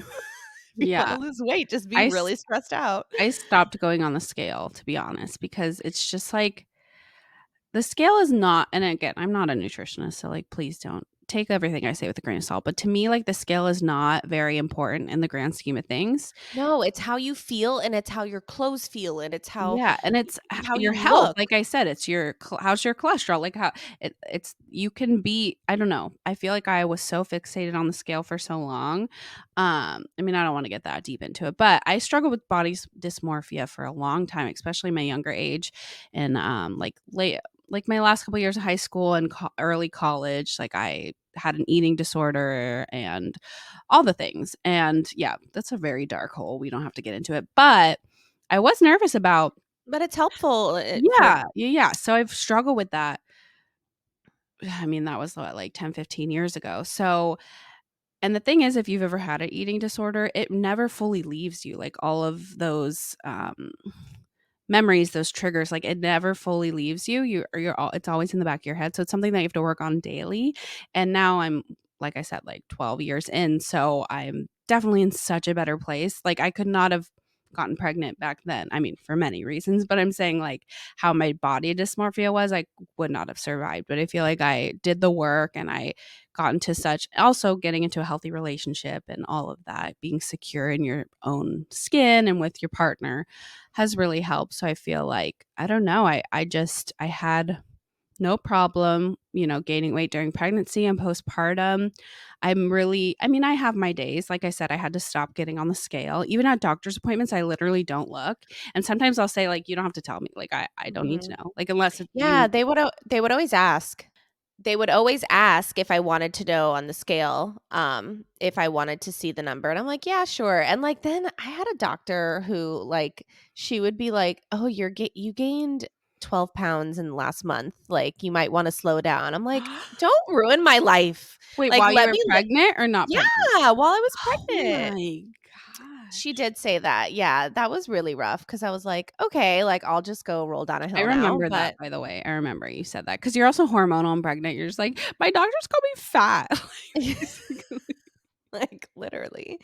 if you wanna Yeah. lose weight, just be I s really stressed out. I stopped going on the scale, to be honest, because it's just like the scale is not and again, I'm not a nutritionist, so, like, please don't take everything I say with a grain of salt, but to me, like, the scale is not very important in the grand scheme of things. No, it's how you feel and it's how your clothes feel and it's Yeah, and it's how your you health, look. like I said, it's your how's your cholesterol, like, how it's you can be I don't know, I feel like I was so fixated on the scale for so long, I mean, I don't wanna get that deep into it, but I struggled with dysmorphia for a long time, especially my younger age, and, like, my last couple years of high school and early college, like, I had an eating disorder and all the things, and, yeah, that's a very dark hole, we don't have to get into it, but I was nervous about But it's helpful, for yeah, yeah, yeah, so I've struggled with that. I mean, that was what, like 10, 15 years ago, so And the thing is, if you've ever had an eating disorder, it never fully leaves you. Like all of those memories, those triggers, like it never fully leaves you. You're all, it's always in the back of your head. So it's something that you have to work on daily. And now I'm, like I said, like 12 years in. So I'm definitely in such a better place. Like I could not have gotten pregnant back then. I mean, for many reasons, but I'm saying like how my body dysmorphia was, I would not have survived. But I feel like I did the work and I got into such, also getting into a healthy relationship and all of that, being secure in your own skin and with your partner has really helped. So I feel like, I don't know, I had no problem, gaining weight during pregnancy and postpartum. I mean, I have my days. Like I said, I had to stop getting on the scale. Even at doctor's appointments, I literally don't look. And sometimes I'll say, like, you don't have to tell me. Like, I don't need to Mhm. know. Like, unless it's Yeah, you. they would always ask. They would always ask if I wanted to know on the scale, if I wanted to see the number, and I'm like, "Yeah, sure." And, like, then I had a doctor who, like, she would be like, "Oh, you gained 12 pounds in the last month, like, you might wanna slow down." I'm like, "Don't ruin my life." Wait, Like, while you let were me li pregnant or not pregnant? Yeah, while I was Oh pregnant. my She gosh. did say that, yeah, that was really rough because I was like, "Okay, like, I'll just go roll down a I hill now," remember that, but by the way. I remember you said that because you're also hormonal and pregnant. You're just like, my doctors call me fat. Like, basically. like, literally.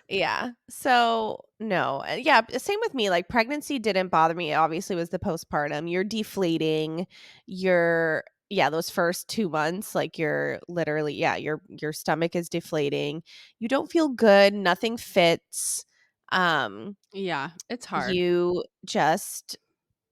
Yeah. So, no. Yeah, same with me, like, pregnancy didn't bother me, obviously, it was the postpartum. You're deflating, you're yeah, those first 2 months, like, you're literally yeah, your stomach is deflating. You don't feel good, nothing fits. Um, Yeah, it's hard. you just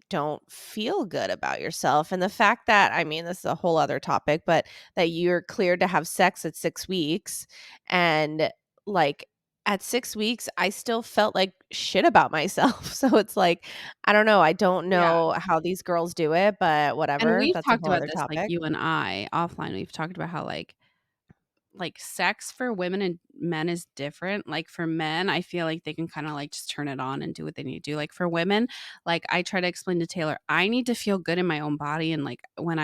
don't feel good about yourself, and the fact that I mean, this is a whole other topic, but that you're cleared to have sex at 6 weeks, and, like, at 6 weeks, I still felt like shit about myself, so it's like, I don't know, I don't Yeah. know how these girls do it, but And whatever, we've that's a talked whole about other this, like, topic. you and I offline, we've talked about how, like sex for women and men is different. Like for men, I feel like they can kind of like just turn it on and do what they need to do. Like for women, like I try to explain to Taylor, I need to feel good in my own body. And like when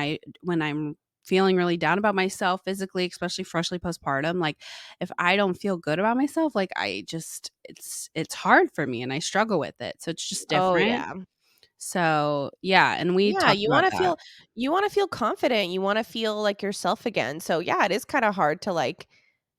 I'm feeling really down about myself physically, especially freshly postpartum, like if I don't feel good about myself, like I just it's hard for me and I struggle with it. So it's just Oh, different. yeah. So yeah, and we Yeah, talked about that. you wanna feel confident, you wanna feel like yourself again, so, yeah, it is kinda hard to, like,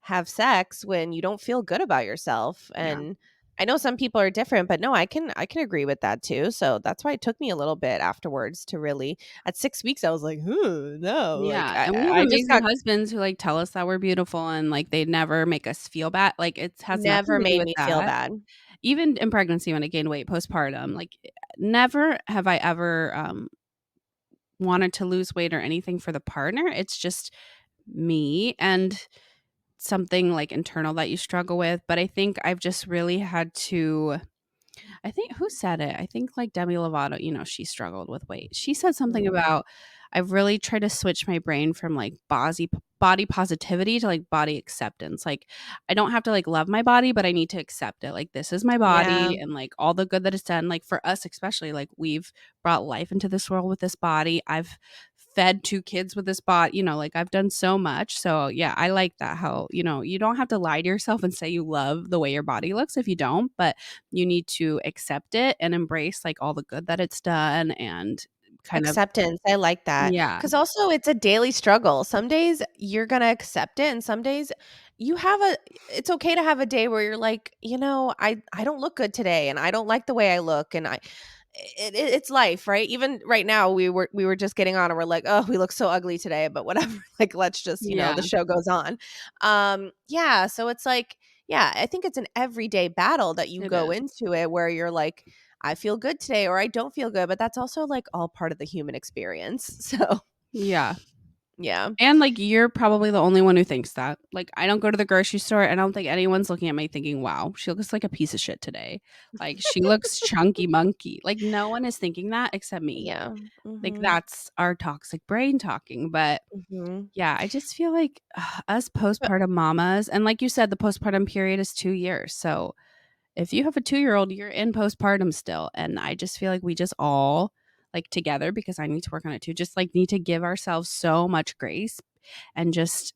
have sex when you don't feel good about yourself, Yeah. and I know some people are different, but no, I can agree with that too, so that's why it took me a little bit afterwards to really at 6 weeks, I was like, "Ooh, no," like, Yeah, I and we have I just amazing got husbands who, like, tell us that we're beautiful and, like, they never make us feel bad, like, it has nothing never to do made with me feel that. bad. Even in pregnancy when I gained weight postpartum, like, never have I ever, wanted to lose weight or anything for the partner, it's just me and something, like, internal that you struggle with, but I think I've just really had to I think who said it? I think like Demi Lovato, she struggled with weight. She said something Mm. about I've really tried to switch my brain from like body positivity to like body acceptance. Like I don't have to like love my body, but I need to accept it. Like this is my Yeah, body and like all the good that it's done. Like for us especially, like we've brought life into this world with this body. I've fed 2 kids with this body, like I've done so much. So yeah, I like that how, you don't have to lie to yourself and say you love the way your body looks if you don't, but you need to accept it and embrace like all the good that it's done and kind of acceptance, I like that yeah. because also it's a daily struggle. Some days you're gonna accept it, and some days you have a it's okay to have a day where you're like, I don't look good today, and I don't like the way I look, and it's life, right? Even right now, we were just getting on, and we're like, oh, we look so ugly today, but whatever. Like, let's just, Yeah, the show goes on. Yeah, so it's like, yeah, I think it's an everyday battle that you it go is. into it where you're like, I feel good today, or I don't feel good, but that's also like all part of the human experience. So Yeah. yeah, And like you're probably the only one who thinks that. Like I don't go to the grocery store and I don't think anyone's looking at me thinking, "Wow, she looks like a piece of shit today." Like she looks chunky monkey. Like no one is thinking that except me. yeah, Like hmm that's our toxic brain talking, but hmm yeah, I just feel like us but postpartum mamas, and like you said, the postpartum period is 2 years. So if you have a 2-year-old, you're in postpartum still. And I just feel like we just all, like together, because I need to work on it too, just like need to give ourselves so much grace and just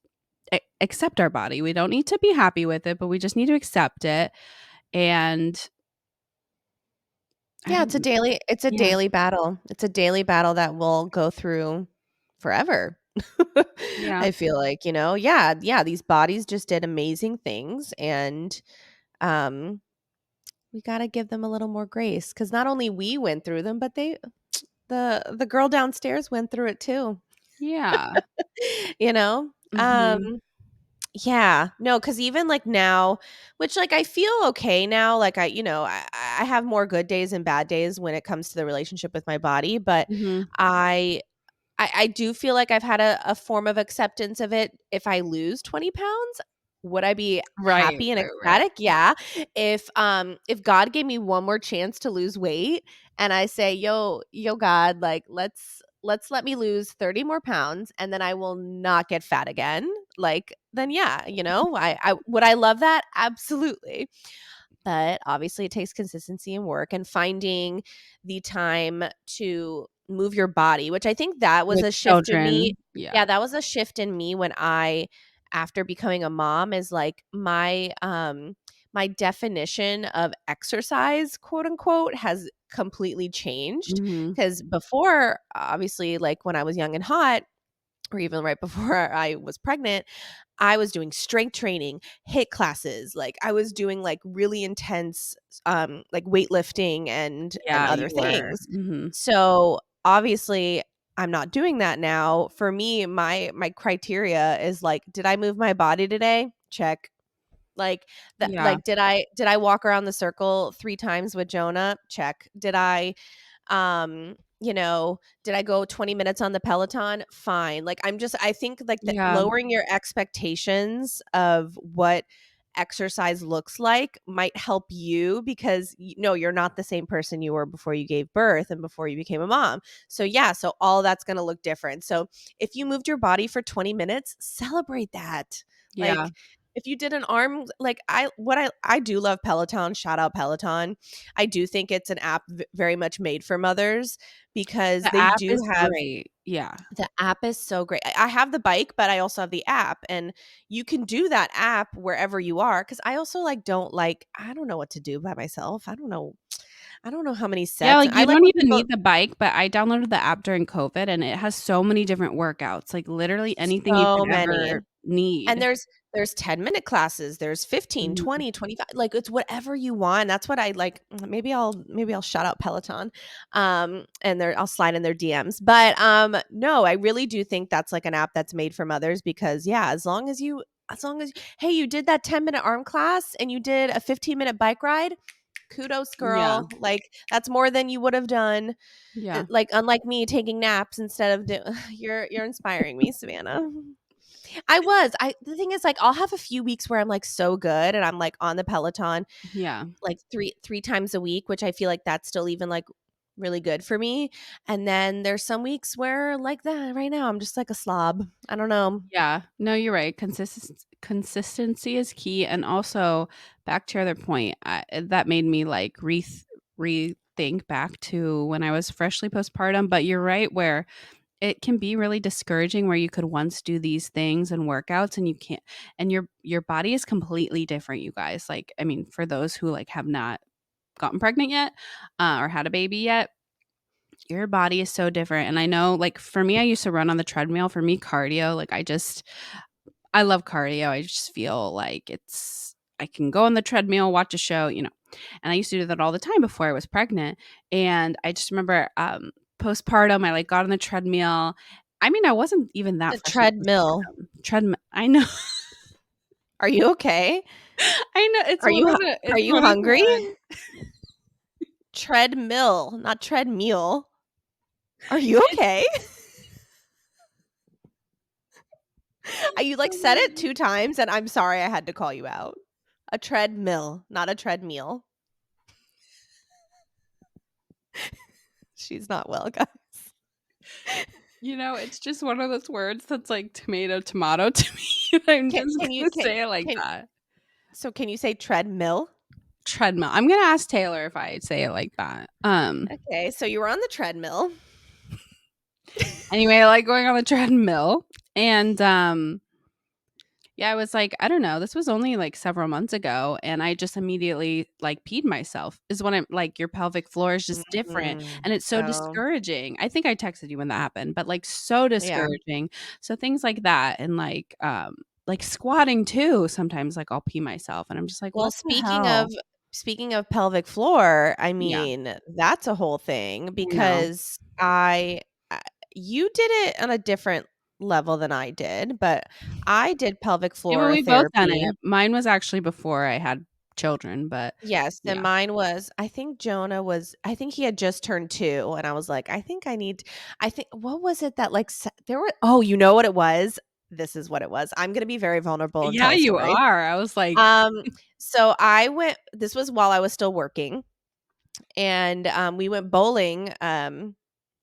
accept our body. We don't need to be happy with it, but we just need to accept it. And I Yeah, don't it's a yeah. daily battle. It's a daily battle that we'll go through forever. Yeah. I feel like, you know? Yeah, yeah, these bodies just did amazing things, and, um, we gotta give them a little more grace, because not only we went through them, but the girl downstairs went through it too. Yeah. You know? Mhm. Yeah. No, because even, like, now, which, like, I feel okay now, like, I have more good days and bad days when it comes to the relationship with my body, but Mhm. I I do feel like I've had a form of acceptance of it. If I lose 20 pounds, would I be Right, happy and right, right. ecstatic? Yeah. If God gave me one more chance to lose weight and I say, "Yo, God, like, let's let me lose 30 more pounds and then I will not get fat again." Like, then yeah, I would I love that? Absolutely. But obviously it takes consistency and work and finding the time to move your body, which I think that was With a shift in me. children, yeah. Yeah, that was a shift in me when I after becoming a mom is like my definition of exercise, quote unquote, has completely changed. Mhm. Cuz before, obviously, like when I was young and hot, or even right before I was pregnant, I was doing strength training, HIIT classes, like, I was doing, like, really intense, like, weightlifting and Yeah, you other were. things. Mhm. So, obviously, I'm not doing that now. For me, my criteria is, like, did I move my body today? Check. Like, Yeah. did I walk around the circle 3 times with Jonah? Check. Did I go 20 minutes on the Peloton? Fine. Like, I think, like, that Yeah. lowering your expectations of what exercise looks like might help you, because you're not the same person you were before you gave birth and before you became a mom. So yeah, so all that's going to look different. So if you moved your body for 20 minutes, celebrate that. Yeah. Like, if you did an arm, like, I do love Peloton, shout out Peloton. I do think it's an app very much made for mothers, because The they app do is have great. Yeah. the app is so great. I have the bike, but I also have the app, and you can do that app wherever you are, cuz I also, like, I don't know what to do by myself. I don't know how many Yeah, sets. like, I you like don't when even people need the bike, but I downloaded the app during COVID, and it has so many different workouts, like, literally anything you so could many. ever And need. there's 10-minute classes, there's 15, Mhm. 20, 25, like, it's whatever you want. That's what I like. Maybe I'll shout out Peloton, and I'll slide in their DMs. But, no, I really do think that's, like, an app that's made for mothers, because, yeah, as long as hey, you did that 10-minute arm class and you did a 15-minute bike ride, kudos, Yeah. girl. Like, that's more than you would have done, Yeah. like, unlike me taking naps instead of you're inspiring me, Savannah. The thing is, like, I'll have a few weeks where I'm, like, so good and I'm, like, on the Peloton, Yeah. like, three times a week, which I feel like that's still even, like, really good for me. And then there's some weeks where, like, that right now, I'm just like a slob. I don't know. Yeah. No, you're right. Consistency is key, and also, back to your other point, that made me, like, rethink back to when I was freshly postpartum, but you're right, where it can be really discouraging, where you could once do these things and workouts and you can't, and your body is completely different, you guys. Like, I mean, for those who, like, have not gotten pregnant yet, or had a baby yet, your body is so different. And I know, like, for me, I used to run on the treadmill. For me, cardio, like, I love cardio. I just feel like I can go on the treadmill, watch a show, and I used to do that all the time before I was pregnant. And I just remember, postpartum, I, like, got on the treadmill. I mean, I wasn't even that The freshly treadmill. postpartum. Treadmill, I know. Are you okay? I know, Are it's you one of the hungry? words. Treadmill, not treadmeal. Are you It's okay? You, like, said it 2 times, and I'm sorry I had to call you out. A treadmill, not a treadmeal. She's not well, guys. it's just one of those words that's like tomato, tomato to me. I'm Can just can you gonna say it like can that. can you say treadmill? Treadmill. I'm gonna ask Taylor if I say it like that. Okay, so you were on the treadmill. Anyway, I like going on the treadmill, and Yeah, I was like, I don't know, this was only, like, several months ago, and I just immediately, like, peed myself, is when I'm like, your pelvic floor is just different, Mm. and it's so Oh, discouraging. I think I texted you when that happened, but, like, so yeah. discouraging. So things like that and, like, squatting too, sometimes, like, I'll pee myself, and I'm just like, Well, "What the hell?" speaking of pelvic floor, I Yeah, mean, that's a whole thing I know. because I you did it on a different level than I did, but I did pelvic Yeah, well, floor we both done therapy. it. Mine was actually before I had children, but Yes, and yeah. mine was I think he had just turned 2, and I was like, I think what was it that, like, there were oh, you know what it was? This is what it was. I'm gonna be very vulnerable and Yeah, tell a you story. are. I was like, Um, so I went this was while I was still working, and, we went bowling,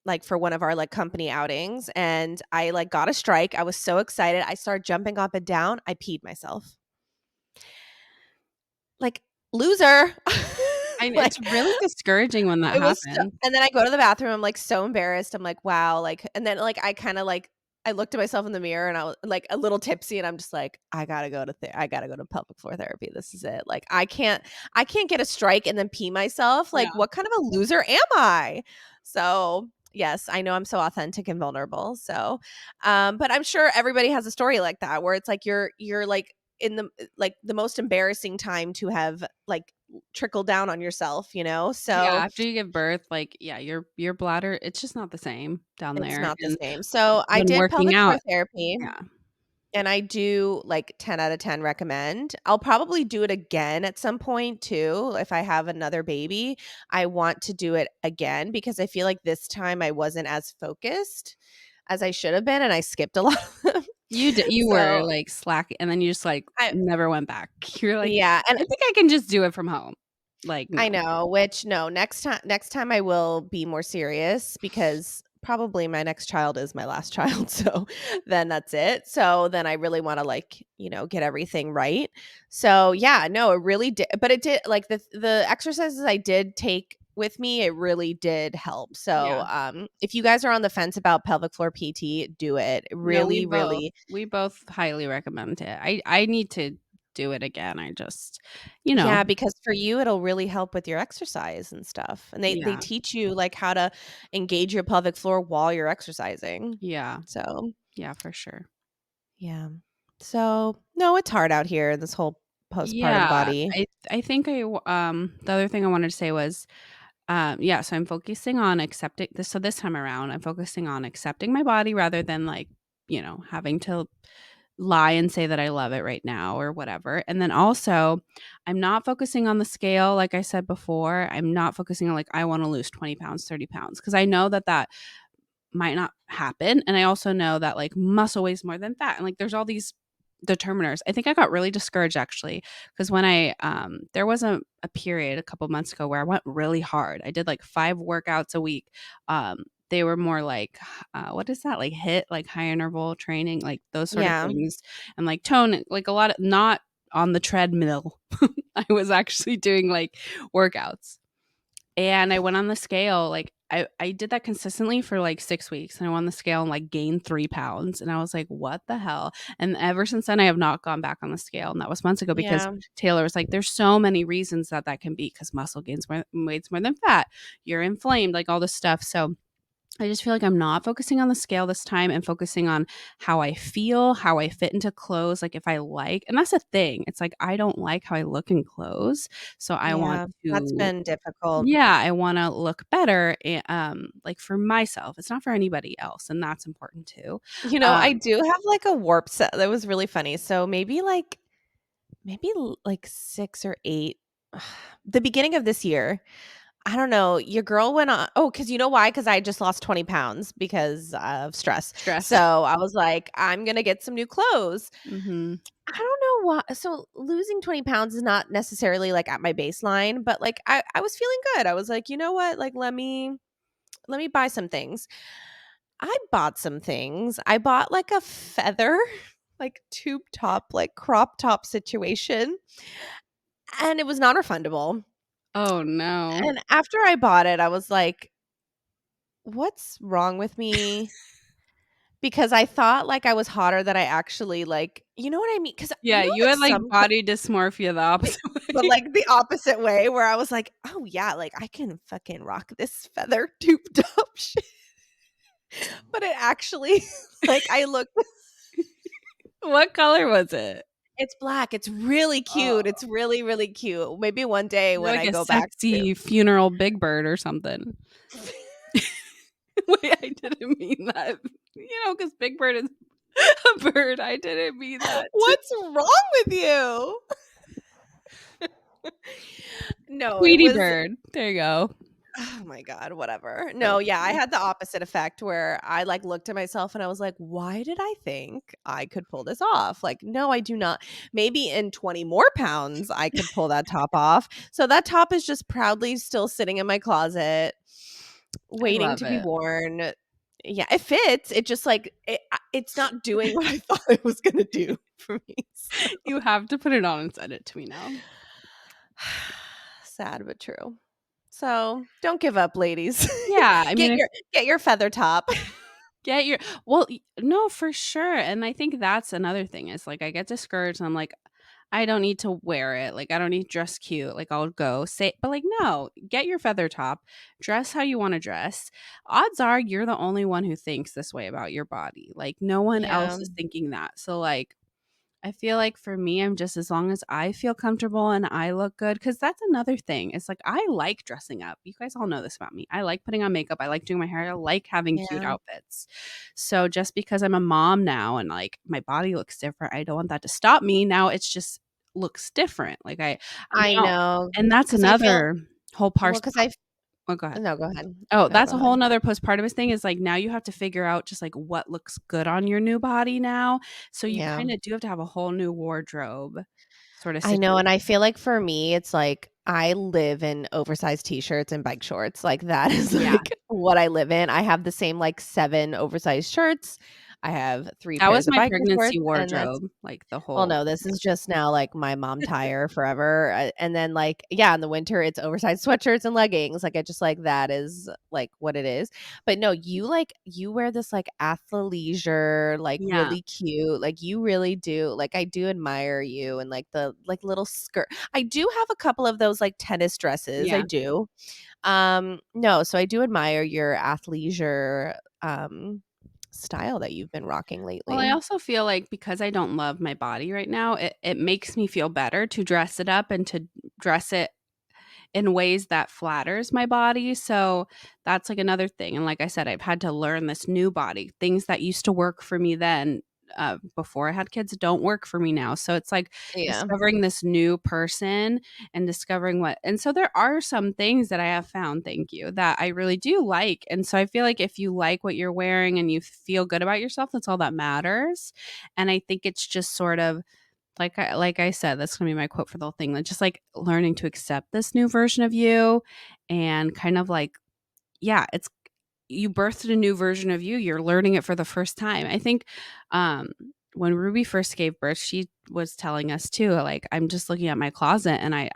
like, for one of our, like, company outings, and I, like, got a strike. I was so excited. I started jumping up and down. I peed myself. Like, loser. I it's Like, really discouraging when that it was so happens. and then I go to the bathroom, I'm, like, so embarrassed, I'm like, "Wow," like and then, like, I kinda, like I looked at myself in the mirror and I was, like, a little tipsy, and I'm just like, I gotta go to pelvic floor therapy, this is it." Like, I can't get a strike and then pee myself, like, No. what kind of a loser am I? So, yes, I know I'm so authentic and vulnerable, so, but I'm sure everybody has a story like that where it's like like, in the like, the most embarrassing time to have, like, trickle down on yourself, you know? Yeah, So, after you give birth, like, yeah, your bladder, it's just not the same down it's there, not the and same. So, I when did working pelvic floor out therapy, yeah. and I do, like, 10 out of 10 recommend. I'll probably do it again at some point too. If I have another baby, I want to do it again because I feel like this time I wasn't as focused as I should have been, and I skipped a lot of them. You were, So, like, slack and then you just, like, I never went back. You're like, yeah, and "I think I can just do it from home." Like, I no. know, which no, next time I will be more serious because probably my next child is my last child, so then that's it. So then I really wanna, like, get everything right. So, yeah, no, it really did but it did like, the exercises I did take with me, it really did help. So, Yeah. if you guys are on the fence about pelvic floor PT, do it. No, Really, really we both highly recommend it. I need to do it again. I just you know, yeah, because for you, it'll really help with your exercise and stuff, and they yeah, teach you, like, how to engage your pelvic floor while you're exercising. yeah, So, yeah, for sure. yeah. So, no, it's hard out here in this whole postpartum Yeah, body. I think the other thing I wanted to say was, yeah, so I'm focusing on accepting this so this time around, I'm focusing on accepting my body rather than, like, having to lie and say that I love it right now or whatever, and then also, I'm not focusing on the scale, like I said before, I'm not focusing on, like, I wanna lose 20 pounds, 30 pounds because I know that that might not happen, and I also know that, like, muscle weighs more than fat, and, like, there's all these determiners. I think I got really discouraged actually because when there was a period a couple months ago where I went really hard. I did, like, 5 workouts a week. They were more like, what is that? Like HIIT, like high interval training, like those sort of Yeah. things, and, like, tone like, a lot of not on the treadmill. I was actually doing, like, workouts. And I went on the scale, like, I did that consistently for, like, 6 weeks, and I went on the scale and, like, gained 3 pounds, and I was like, "What the hell?" And ever since then, I have not gone back on the scale, and that was months ago because Yeah. Taylor was like, "There's so many reasons that that can be because muscle gains more weights more than fat. You're inflamed," like, all this stuff, so I just feel like I'm not focusing on the scale this time and focusing on how I feel, how I fit into clothes, like, if I like and that's the thing, it's like, I don't like how I look in clothes, so I want Yeah. That's to been difficult. yeah, I wanna look better, like, for myself, it's not for anybody else, and that's important too. I Um do have, like, a warp set that was really funny. So maybe 6 or 8 the beginning of this year, I don't know, your girl went on because you know why? Because I just lost 20 pounds because of stress. Stress. So, I was like, "I'm gonna get some new clothes." Mhm. I don't know why so losing 20 pounds is not necessarily, like, at my baseline, but, like, I was feeling good. I was like, "You know what? Like, let me buy some things." I bought some things. I bought, like, a feather, like, tube top, like, crop top situation, and it was non-refundable. Oh, no. And after I bought it, I was like, "What's wrong with me?" because I thought, like, I was hotter than I actually, like, you know what I mean? Because Yeah, you like, had, like, some body dysmorphia the opposite but, way. like, the opposite way where I was like, "Oh, yeah, like, I can fucking rock this feather tubed up shit." But it actually like, I look What color was it? it's black, it's really cute, Oh, it's really, really cute. Maybe one day you're when like I a go back to sexy funeral Big Bird or something. Wait, I didn't mean that. Because Big Bird is a bird. I didn't mean that. What's wrong with you? No, it Tweety was Bird. There you go. oh my god, whatever. So No, yeah, I funny. had the opposite effect where I, like, looked at myself and I was like, "Why did I think I could pull this off?" Like, no, I do not. Maybe in 20 more pounds, I could pull that top off. So that top is just proudly still sitting in my closet, I waiting love to be it. worn. Yeah, it fits. It just, like, it's not doing what I thought it was gonna do for me, so You have to put it on and send it to me now. sad but true. So, don't give up, ladies. Yeah, I mean, Get your feather top. get your well, no, for sure, and I think that's another thing is, like, I get discouraged, and I'm like, "I don't need to wear it, like, I don't need to dress cute, like, I'll go say" but, like, no, get your feather top, dress how you wanna dress. Odds are you're the only one who thinks this way about your body, like, no one Yeah, else is thinking that, so, like, I feel like for me, I'm just as long as I feel comfortable and I look good, because that's another thing. It's like I like dressing up. You guys all know this about me. I like putting on makeup. I like doing my hair. I like having cute yeah. outfits. So just because I'm a mom now and like my body looks different, I don't want that to stop me. Now it's just looks different. Like I I now, know, and that's because I feel another whole well, part. because I Oh, go ahead. no, go ahead. Oh, No, go that's a whole ahead. nother postpartum thing is, like, now you have to figure out just, like, what looks good on your new body now. So you Yeah. kinda do have to have a whole new wardrobe sorta I know, and situation. I feel like for me, it's like I live in oversized t-shirts and bike shorts, like, that is, Yeah. like, what I live in. I have the same, like, 7 oversized shirts. I have 3 That was pairs of my biker pregnancy shorts, and that's wardrobe, like, the well, whole no, this is just now, like, my mom tire forever, and then, like yeah, in the winter, it's oversized sweatshirts and leggings, like, I just like, that is, like, what it is, but no, you wear this, like, athleisure, like, Yeah, really cute, like, you really do like, I do admire you and, like, the, like, little skirt I do have a couple of those, like, tennis dresses, I yeah. do, no, so I do admire your athleisure, style that you've been rocking Well, I lately. also feel like because I don't love my body right now, it makes me feel better to dress it up and to dress it in ways that flatters my body, so that's, like, another thing, and like I said, I've had to learn this new body. Things that used to work for me then, before I had kids, don't work for me now, so it's like Yeah. discovering this new person and discovering what and so there are some things that I have found, thank you, that I really do like, and so I feel like if you like what you're wearing and you feel good about yourself, that's all that matters, and I think it's just sort of like I said, that's gonna be my quote for the whole thing, like, just, like, learning to accept this new version of you and kind of, like yeah, it's you birthed a new version of you, you're learning it for the first time. I think, um, when Ruby first gave birth, she was telling us too, like, "I'm just looking at my closet and I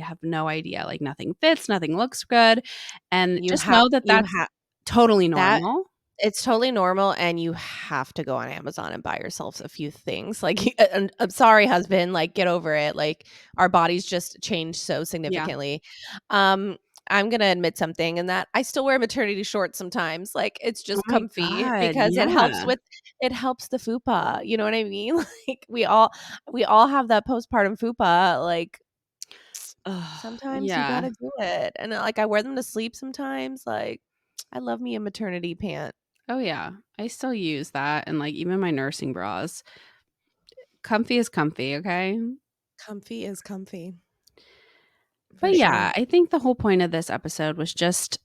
have no idea, like, nothing fits, nothing looks good," and just know that You that's have totally that normal. it's totally normal, and you have to go on Amazon and buy yourselves a few things, like, and I'm sorry, husband, like, get over it, like, our bodies just change so Yeah. significantly. Um, I'm gonna admit something in that I still wear maternity shorts sometimes, like, it's Oh just my comfy god, because yeah. it helps the fupa, you know what I mean? Like, we all have that postpartum fupa, like, Ugh, sometimes you yeah. gotta do it, and, like, I wear them to sleep sometimes, like, I love me a maternity pant. Oh, yeah. I still use that and, like, even my nursing bras. Comfy is comfy, okay? Comfy is comfy, for But, yeah, sure. I think the whole point of this episode was just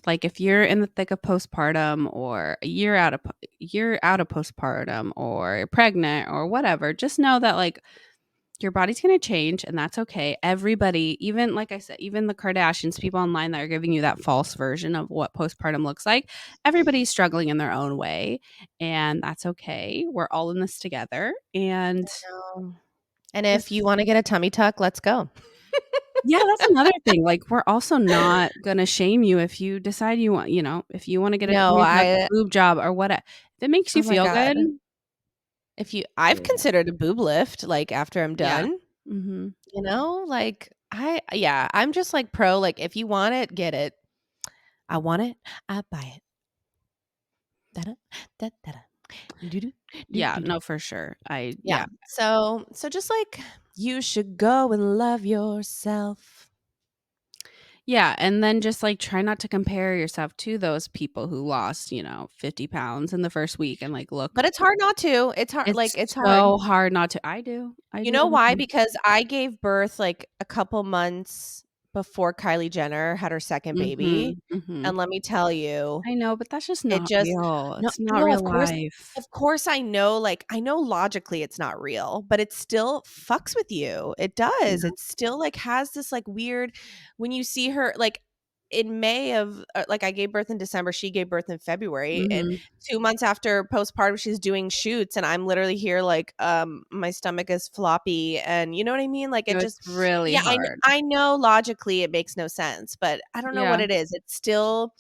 like, if you're in the thick of postpartum or a year out of postpartum or you're pregnant or whatever, just know that, like, your body's gonna change, and that's okay. Everybody, even like I said, even the Kardashians, people online that are giving you that false version of what postpartum looks like, everybody's struggling in their own way, and that's okay. We're all in this together, and No. And if you just wanna get a tummy tuck, let's go. yeah, that's another thing. Like, we're also not gonna shame you if you decide if you wanna get a No, tummy tuck, I boob job, or what If it makes Oh you my feel god. good, I've do that. considered a boob lift, like, after I'm Yeah. done, Mhm. like, yeah, I'm just, like, pro, like, if you want it, get it. I want it, I buy it. Da-da, da-da-da. Do-do, Yeah, do-do-do. no, for sure. Yeah. So just, like, you should go and love yourself. Yeah, and then just, like, try not to compare yourself to those people who lost, 50 pounds in the first week and, like, But look it's hard not to. it's It's hard. so hard not to. I do. I You do know all the why? time. Because I gave birth, like, a couple months before Kylie Jenner had her 2nd baby, Mhm, mhm. and let me tell you, I know, but that's just it not just real. no, It's not no, real life. of course I know, like, I know logically it's not real, but it still fucks with you. It does. Yeah. It still, like, has this, like, weird when you see her, like, in May of like, I gave birth in December, she gave birth in February, and Mhm. 2 months after postpartum, she's doing shoots, and I'm literally here, like, my stomach is floppy, and you know what I mean? Like, it No, just it's really yeah, hard. I know logically it makes no sense, but I don't know what Yeah. it is. It still,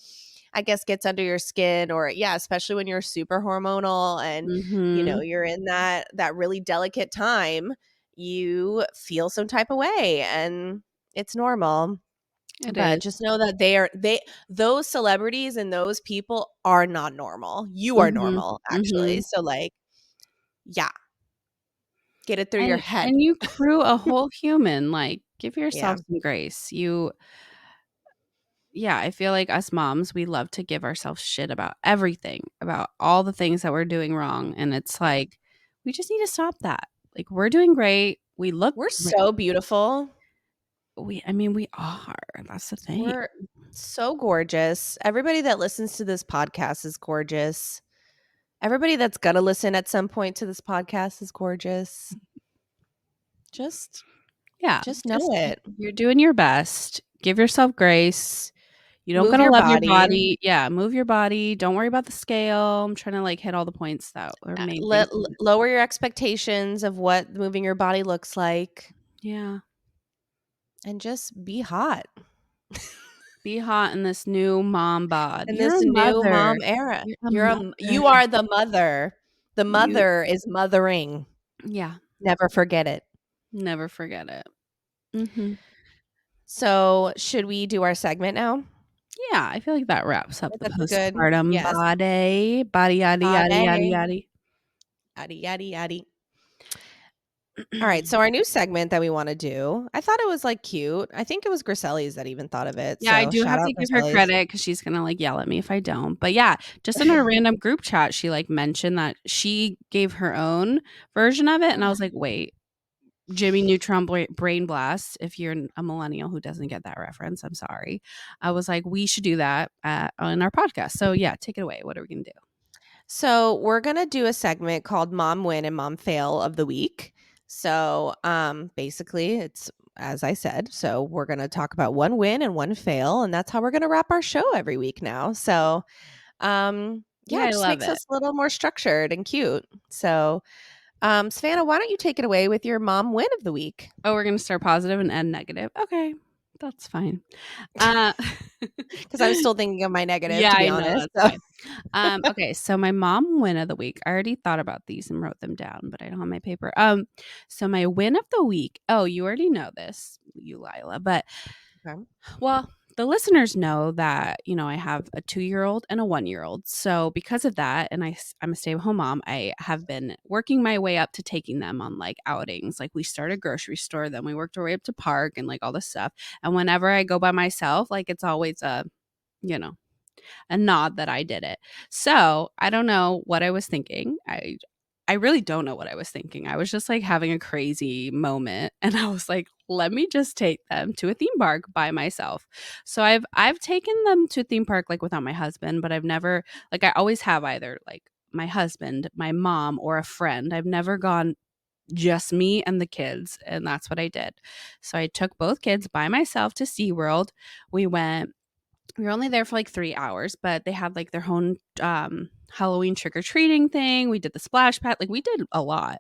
I guess, gets under your skin or yeah, especially when you're super hormonal and, Mhm. you're in that really delicate time, you feel some type of way, and it's normal. It But is. just know that those celebrities and those people are not normal. You are Mhm. normal, actually. Mhm. So, like, yeah, get it through your And head. and you crew a whole human, like, give Yeah. yourself some grace. Yeah, I feel like us moms, we love to give ourselves shit about everything, about all the things that we're doing wrong, and it's like, we just need to stop that. Like, we're doing great. We look We're great. so beautiful. I mean, we are. That's the thing. We're so gorgeous. Everybody that listens to this podcast is gorgeous. Everybody that's gonna listen at some point to this podcast is gorgeous. Just Yeah, just know just it. you're doing your best. Give yourself grace. You don't Move gotta your love your body. body. Yeah, move your body. Don't worry about the scale. I'm trying to, like, hit all the points that are main things. Lower your expectations of what moving your body looks like Yeah. and just be hot Be hot in this new mom bod. in You're this a new mother. mom era. You're a mother. You are the mother. The You mother is mothering. Yeah, Never forget it. never forget it. Mhm. So, should we do our segment now? Yeah, I feel like that wraps I up think the that's a good postpartum yes. body. Body, yaddy, yaddy, yaddy, Body. yaddy. Yaddy, yaddy, yaddy. All right, so our new segment that we wanna do, I thought it was, like, cute. I think it was Griselli's that even thought of it, Yeah, I so do shout have out to give her Griselli's. credit because she's gonna, like, yell at me if I don't. But, yeah, just in a random group chat, she, like, mentioned that she gave her own version of it, and I was like, "Wait, Jimmy Neutron Brain Blast," if you're a millennial who doesn't get that reference, I'm sorry. I was like, "We should do that on our podcast." So, yeah, take it away. What are we gonna do? So, we're gonna do a segment called Mom Win and Mom Fail of the Week. So, basically, it's as I said, so we're gonna talk about one win and one fail, and that's how we're gonna wrap our show every week now. So, Yeah, yeah, it I just love makes it. us a little more structured and cute. So, Savannah, why don't you take it away with your mom win of the week? Oh, we're gonna start positive and end negative. Okay, that's fine. Uh, Because I'm still thinking of my negative, yeah, to be I know, honest. that's So, fine. Okay, so my mom win of the week. I already thought about these and wrote them down, but I don't have my paper. So my win of the week. Oh, you already know this, you Lila, but okay. well, the listeners know that, I have a 2-year-old and a 1-year-old. So because of that, and I'm a stay-at-home mom, I have been working my way up to taking them on like outings. Like we started grocery store, then we worked our way up to park and like all this stuff. And whenever I go by myself, like it's always you know, a nod that I did it. So, I don't know what I was thinking. I really don't know what I was thinking. I was just like having a crazy moment and I was like, let me just take them to a theme park by myself. So I've taken them to a theme park like without my husband, but I've never like I always have either like my husband, my mom, or a friend. I've never gone just me and the kids, and that's what I did. So I took both kids by myself to SeaWorld. We were only there for like 3 hours, but they had like their own Halloween trick or treating thing. We did the splash pad, like we did a lot.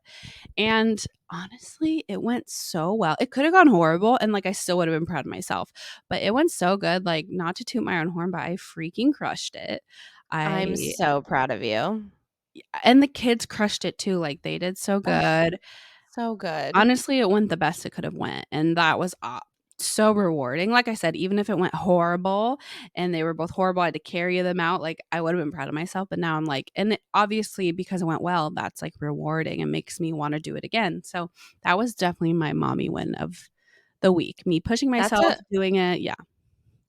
And honestly, it went so well. It could have gone horrible and like I still would have been proud of myself, but it went so good. Like, not to toot my own horn, but I freaking crushed it. I'm I so proud of you. And the kids crushed it too, like, they did so Oh, good. so good. Honestly, it went the best it could have went, and that was, so rewarding. Like I said, even if it went horrible and they were both horrible, I had to carry them out, like, I would've been proud of myself, but now I'm like and it obviously, because it went well, that's, like, rewarding and makes me wanna do it again. So, that was definitely my mommy win of the week. Me pushing That's myself, a doing it, yeah.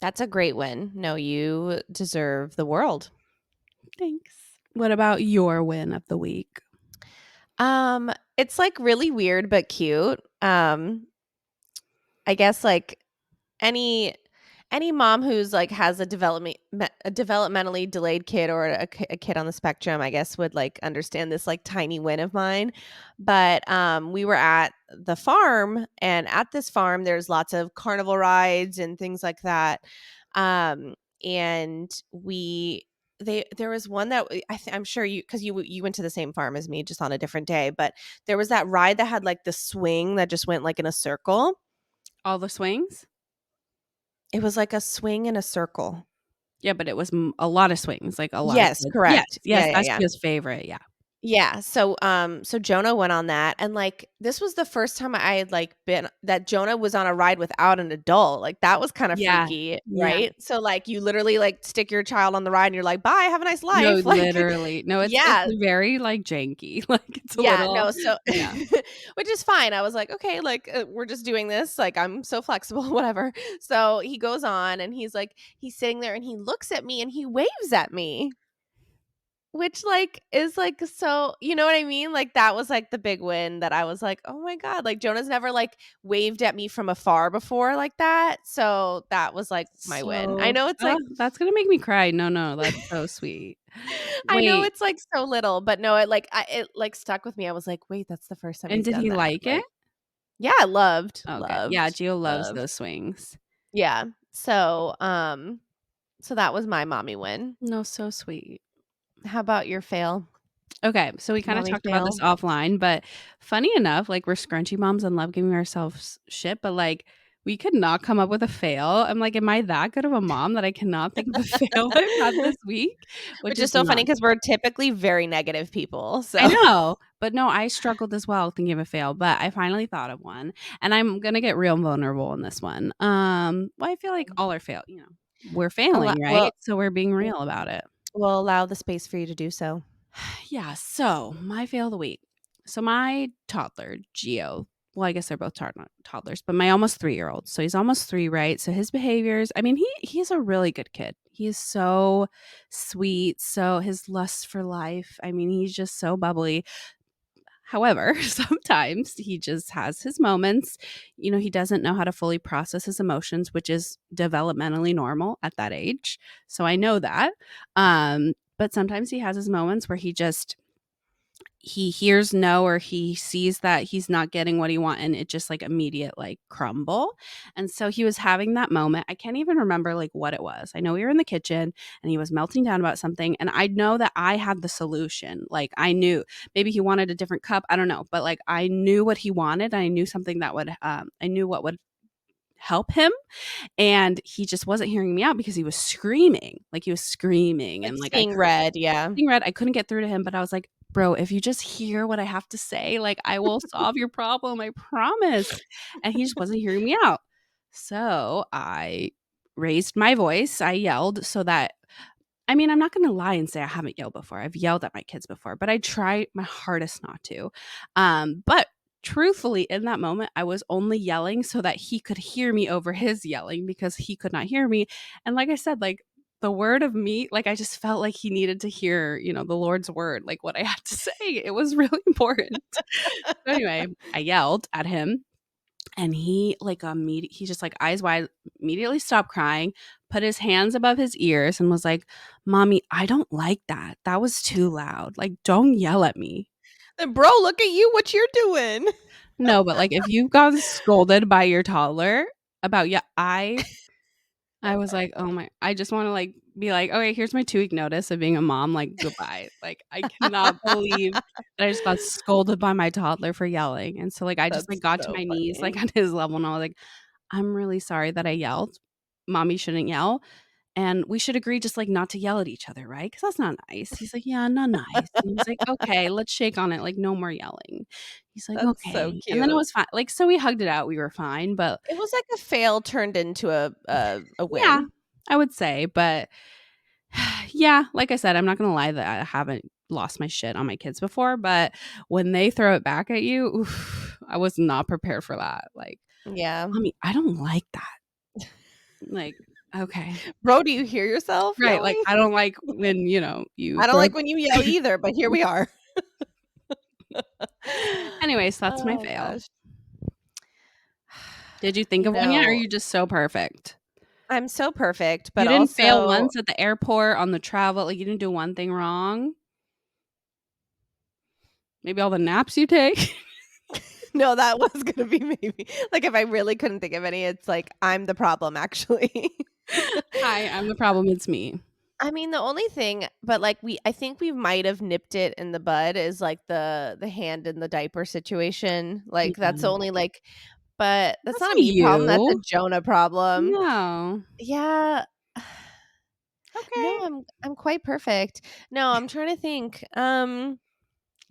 that's a great win. No, you deserve the world. Thanks. What about your win of the week? It's, like, really weird but cute. I guess, like, any any mom who's, like, has a developmentally delayed kid or a kid on the spectrum, I guess, would, like, understand this, like, tiny win of mine. But, we were at the farm, and at this farm, there's lots of carnival rides and things like that. And there was one that I'm sure you went to the same farm as me, just on a different day, but there was that ride that had, like, the swing that just went, like, in a circle. All the swings? It was like a swing in a circle. Yeah, but it was a lot of swings, like, a lot of Yes, kids. Yes, correct. yes, Yeah, that's yeah. Gia's favorite, yeah. Yeah, so Jonah went on that, and, like, this was the first time I had, like, been that Jonah was on a ride without an adult, like, that was kinda Yeah, freaky, yeah. right? So, like, you literally, like, stick your child on the ride, and you're like, "Bye, have a nice No, life," like literally. No, it's yeah, very, like, janky, like, it's a yeah, little no, so yeah. which is fine, I was like, "Okay, like, we're just doing this, like, I'm so flexible, whatever." So, he goes on, and he's sitting there, and he looks at me, and he waves at me. Which, like, is, like, so you know what I mean? Like, that was, like, the big win that I was like, "Oh my god," like, Jonah's never, like, waved at me from afar before like that, so that was, like, my win. I So know it's, like that's gonna make me cry. No, no, that's so sweet. I know Wait, it's, like, so little, but no, it, like, stuck with me. I was like, "Wait, that's the first time and he's did done he that." like it? Like yeah, Oh, good. Yeah, Gio loves loved. those swings. Yeah. So that was my mommy win. No, so sweet. How about your fail? Okay, so we kinda Mommy talked about this fail? offline, but funny enough, like, we're scrunchy moms and love giving ourselves shit, but, like, we could not come up with a fail. I'm like, "Am I that good of a mom that I cannot think of a fail I've had this week?" Which Which is is so funny not. because 'cause we're typically very negative people, I so know, but no, I struggled as well thinking of a fail, but I finally thought of one, and I'm gonna get real vulnerable in this one. Well, I feel like all are we're allow failing, well right? So we're being real about it. we'll allow the space for you to do so. Yeah, so my fail of the week. So my toddler, Geo, well, I guess they're both toddlers, but my almost 3-year-old. So he's almost 3, right? So his behaviors, I mean, he's a really good kid. He is so sweet, so his lust for life. I mean, he's just so bubbly. However, sometimes he just has his moments. You know, he doesn't know how to fully process his emotions, which is developmentally normal at that age. So I know that. But sometimes he has his moments where he hears no or he sees that he's not getting what he want and it just like immediate like crumble. And so he was having that moment. I can't even remember like what it was. I know we were in the kitchen and he was melting down about something and I know that I had the solution. Like I knew maybe he wanted a different cup, I don't know, but like I knew what he wanted. I knew something that would I knew what would help him and he just wasn't hearing me out because he was screaming. Like he was screaming Like and like I seeing red, yeah. being read, I couldn't get through to him, but I was like, "Bro, if you just hear what I have to say, like, I will solve your problem, I promise." And he just wasn't hearing me out. So, I raised my voice, I yelled so that I mean, I'm not gonna lie and say I haven't yelled before. I've yelled at my kids before, but I try my hardest not to. But truthfully, in that moment, I was only yelling so that he could hear me over his yelling because he could not hear me. And like I said, like the word of me, like I just felt like he needed to hear, the Lord's word, like what I had to say. It was really important. So anyway, I yelled at him and he just like eyes wide immediately stopped crying, put his hands above his ears and was like, "Mommy, I don't like that. That was too loud. Like, don't yell at me." Then, "Bro, look at you, what you're doing." No, but like if you've gotten scolded by your toddler about yeah, I was like, "Oh my," I just wanna, like, be like, "Okay, here's my 2-week notice of being a mom, like, goodbye." Like, I cannot believe that I just got scolded by my toddler for yelling, and so, like, I just, like, That's got to so my knees, funny. like, on his level, and I was like, "I'm really sorry that I yelled. Mommy shouldn't yell." and we should agree just, like, not to yell at each other, right? Because that's not nice." He's like, "Yeah, not nice." And I was like, "Okay, let's shake on it, like, no more yelling." He's like, That's so "Okay." And then it cute. was fine. Like, so we hugged it out, we were fine, but It was like a fail turned into a yeah, win. I would say, but yeah, like I said, I'm not gonna lie that I haven't lost my shit on my kids before, but when they throw it back at you, oof, I was not prepared for that. Like, Yeah. "Mommy, I don't like that." Like, okay. "Bro, do you hear yourself Right, like, yelling? I don't like when, you I don't throw like when you yell either, but here we are." Anyways, that's my Oh fail. gosh. Did you think You of one yet, or are know, you just so perfect? I'm so perfect, You but didn't fail also once at the airport, on the travel, like, you didn't do one thing wrong? Maybe all the naps you take? no, that was gonna be maybe like, if I really couldn't think of any, it's like, I'm the problem, actually. "Hi, I'm the problem, it's me." I mean, the only thing but, like, I think we might have nipped it in the bud is, like, the hand in the diaper situation, like, that's Yeah. only, like but that's That's not a not me problem, that's a you. Jonah problem. No. Yeah. No, Okay. I'm quite perfect. No, I'm trying to think,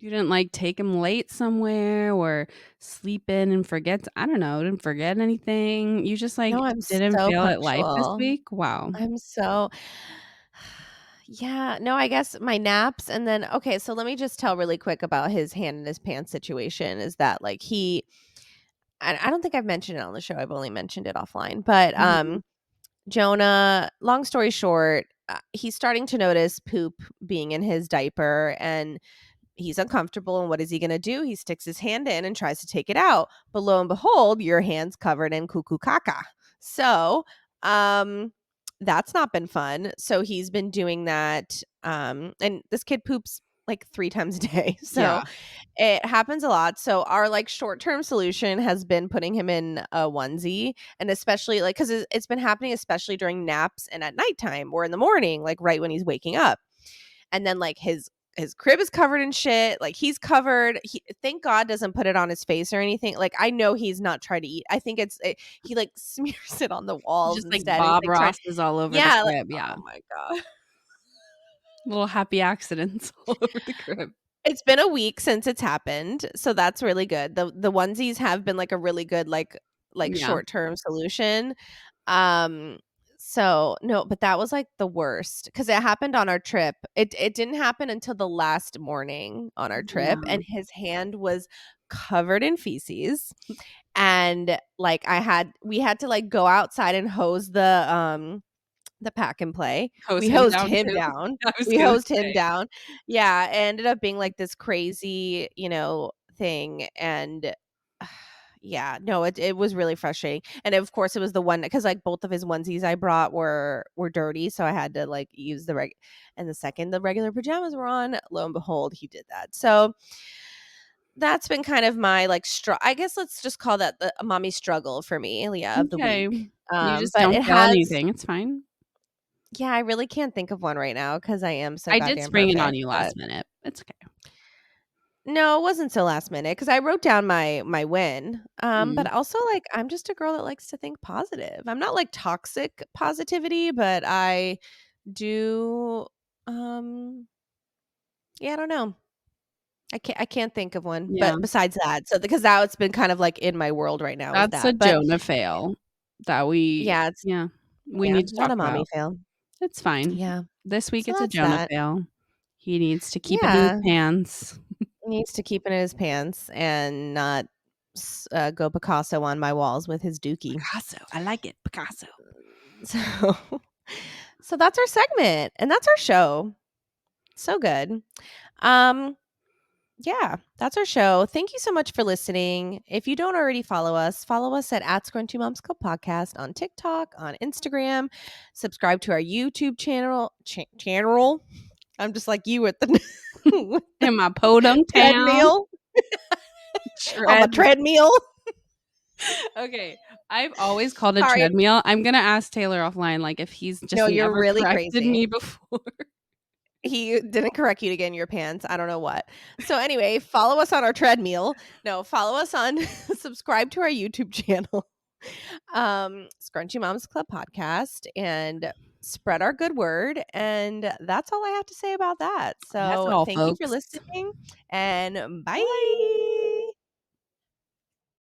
You didn't, like, take him late somewhere or sleep in and forget I don't know, didn't forget anything? You just, no, like, I'm didn't so fail at life this punctual. week? Wow. I'm so yeah, no, I guess my naps and then okay, so let me just tell really quick about his hand in his pants situation is that, like, I don't think I've mentioned it on the show, I've only mentioned it offline, but, Mhm. Jonah, long story short, he's starting to notice poop being in his diaper, and he's uncomfortable, and what is he gonna do? He sticks his hand in and tries to take it out, but lo and behold, your hand's covered in cuckoo caca. So, um, that's not been fun. So he's been doing that, and this kid poops like 3 times a day, so Yeah. it happens a lot. So our, like, short-term solution has been putting him in a onesie, and especially, like 'cause it's been happening especially during naps and at nighttime or in the morning, like, right when he's waking up. And then, like, his crib is covered in shit, like, he's covered he thank God doesn't put it on his face or anything, like, I know he's not tried to eat I think he, like, smears it on the walls Just like instead, and he's, Bob like, trying Ross is all over the yeah, like crib, yeah. oh my god. Little happy accidents all over the crib. It's been a week since it's happened, so that's really good. The onesies have been, like, a really good, like, Yeah. short-term solution. Um, so no, but that was, like, the worst because it happened on our trip. It didn't happen until the last morning on our trip, Yeah. and his hand was covered in feces, and, like, we had to, like, go outside and hose the pack and play. Hose We him hosed down him too? down. I was We gonna hosed him say. down. Yeah, it ended up being, like, this crazy, thing, and yeah, no, it was really frustrating, and of course, it was the one because like, both of his onesies I brought were dirty, so I had to, like, use and the second the regular pajamas were on, lo and behold, he did that. So, that's been kind of my, like, I guess let's just call that the a mommy struggle for me, yeah, of the Okay. week. You just But don't it fail has anything, it's fine. yeah, I really can't think of one right now because I am so I did goddamn spring it on perfect, you but last minute. It's okay. no, it wasn't so last minute because I wrote down my win, but Mm. also, like, I'm just a girl that likes to think positive. I'm not, like, toxic positivity, but I do, um yeah, I don't know. I can't think of one, Yeah. but besides that, so because now it's been kind of, like, in my world right now is That's a that, but Jonah fail that we yeah, yeah, we yeah, need to not talk a mommy about. fail. It's fine. Yeah, This week so it's a that's Jonah that. fail. He needs to keep it in his Yeah. pants. Needs to keep it in his pants and not go Picasso on my walls with his dookie. Picasso, I like it, Picasso. So so that's our segment, and that's our show. So good. Um, yeah, that's our show. Thank you so much for listening. If you don't already follow us at Scrunchy Moms Club Podcast on TikTok, on Instagram. Subscribe to our YouTube channel. I'm just like you with the with the In my podunk town, treadmill on my tread treadmill. Okay, I've always called it Sorry. treadmill. I'm gonna ask Taylor offline, like, if he's just No, you're never really corrected crazy. me before. He didn't correct you to get in your pants. I don't know what. So anyway, follow us on our treadmill. No, follow us on subscribe to our YouTube channel. Scrunchy Moms Club podcast and spread our good word, and that's all I have to say about that. That's So, all, thank you for folks. listening, and bye. Bye.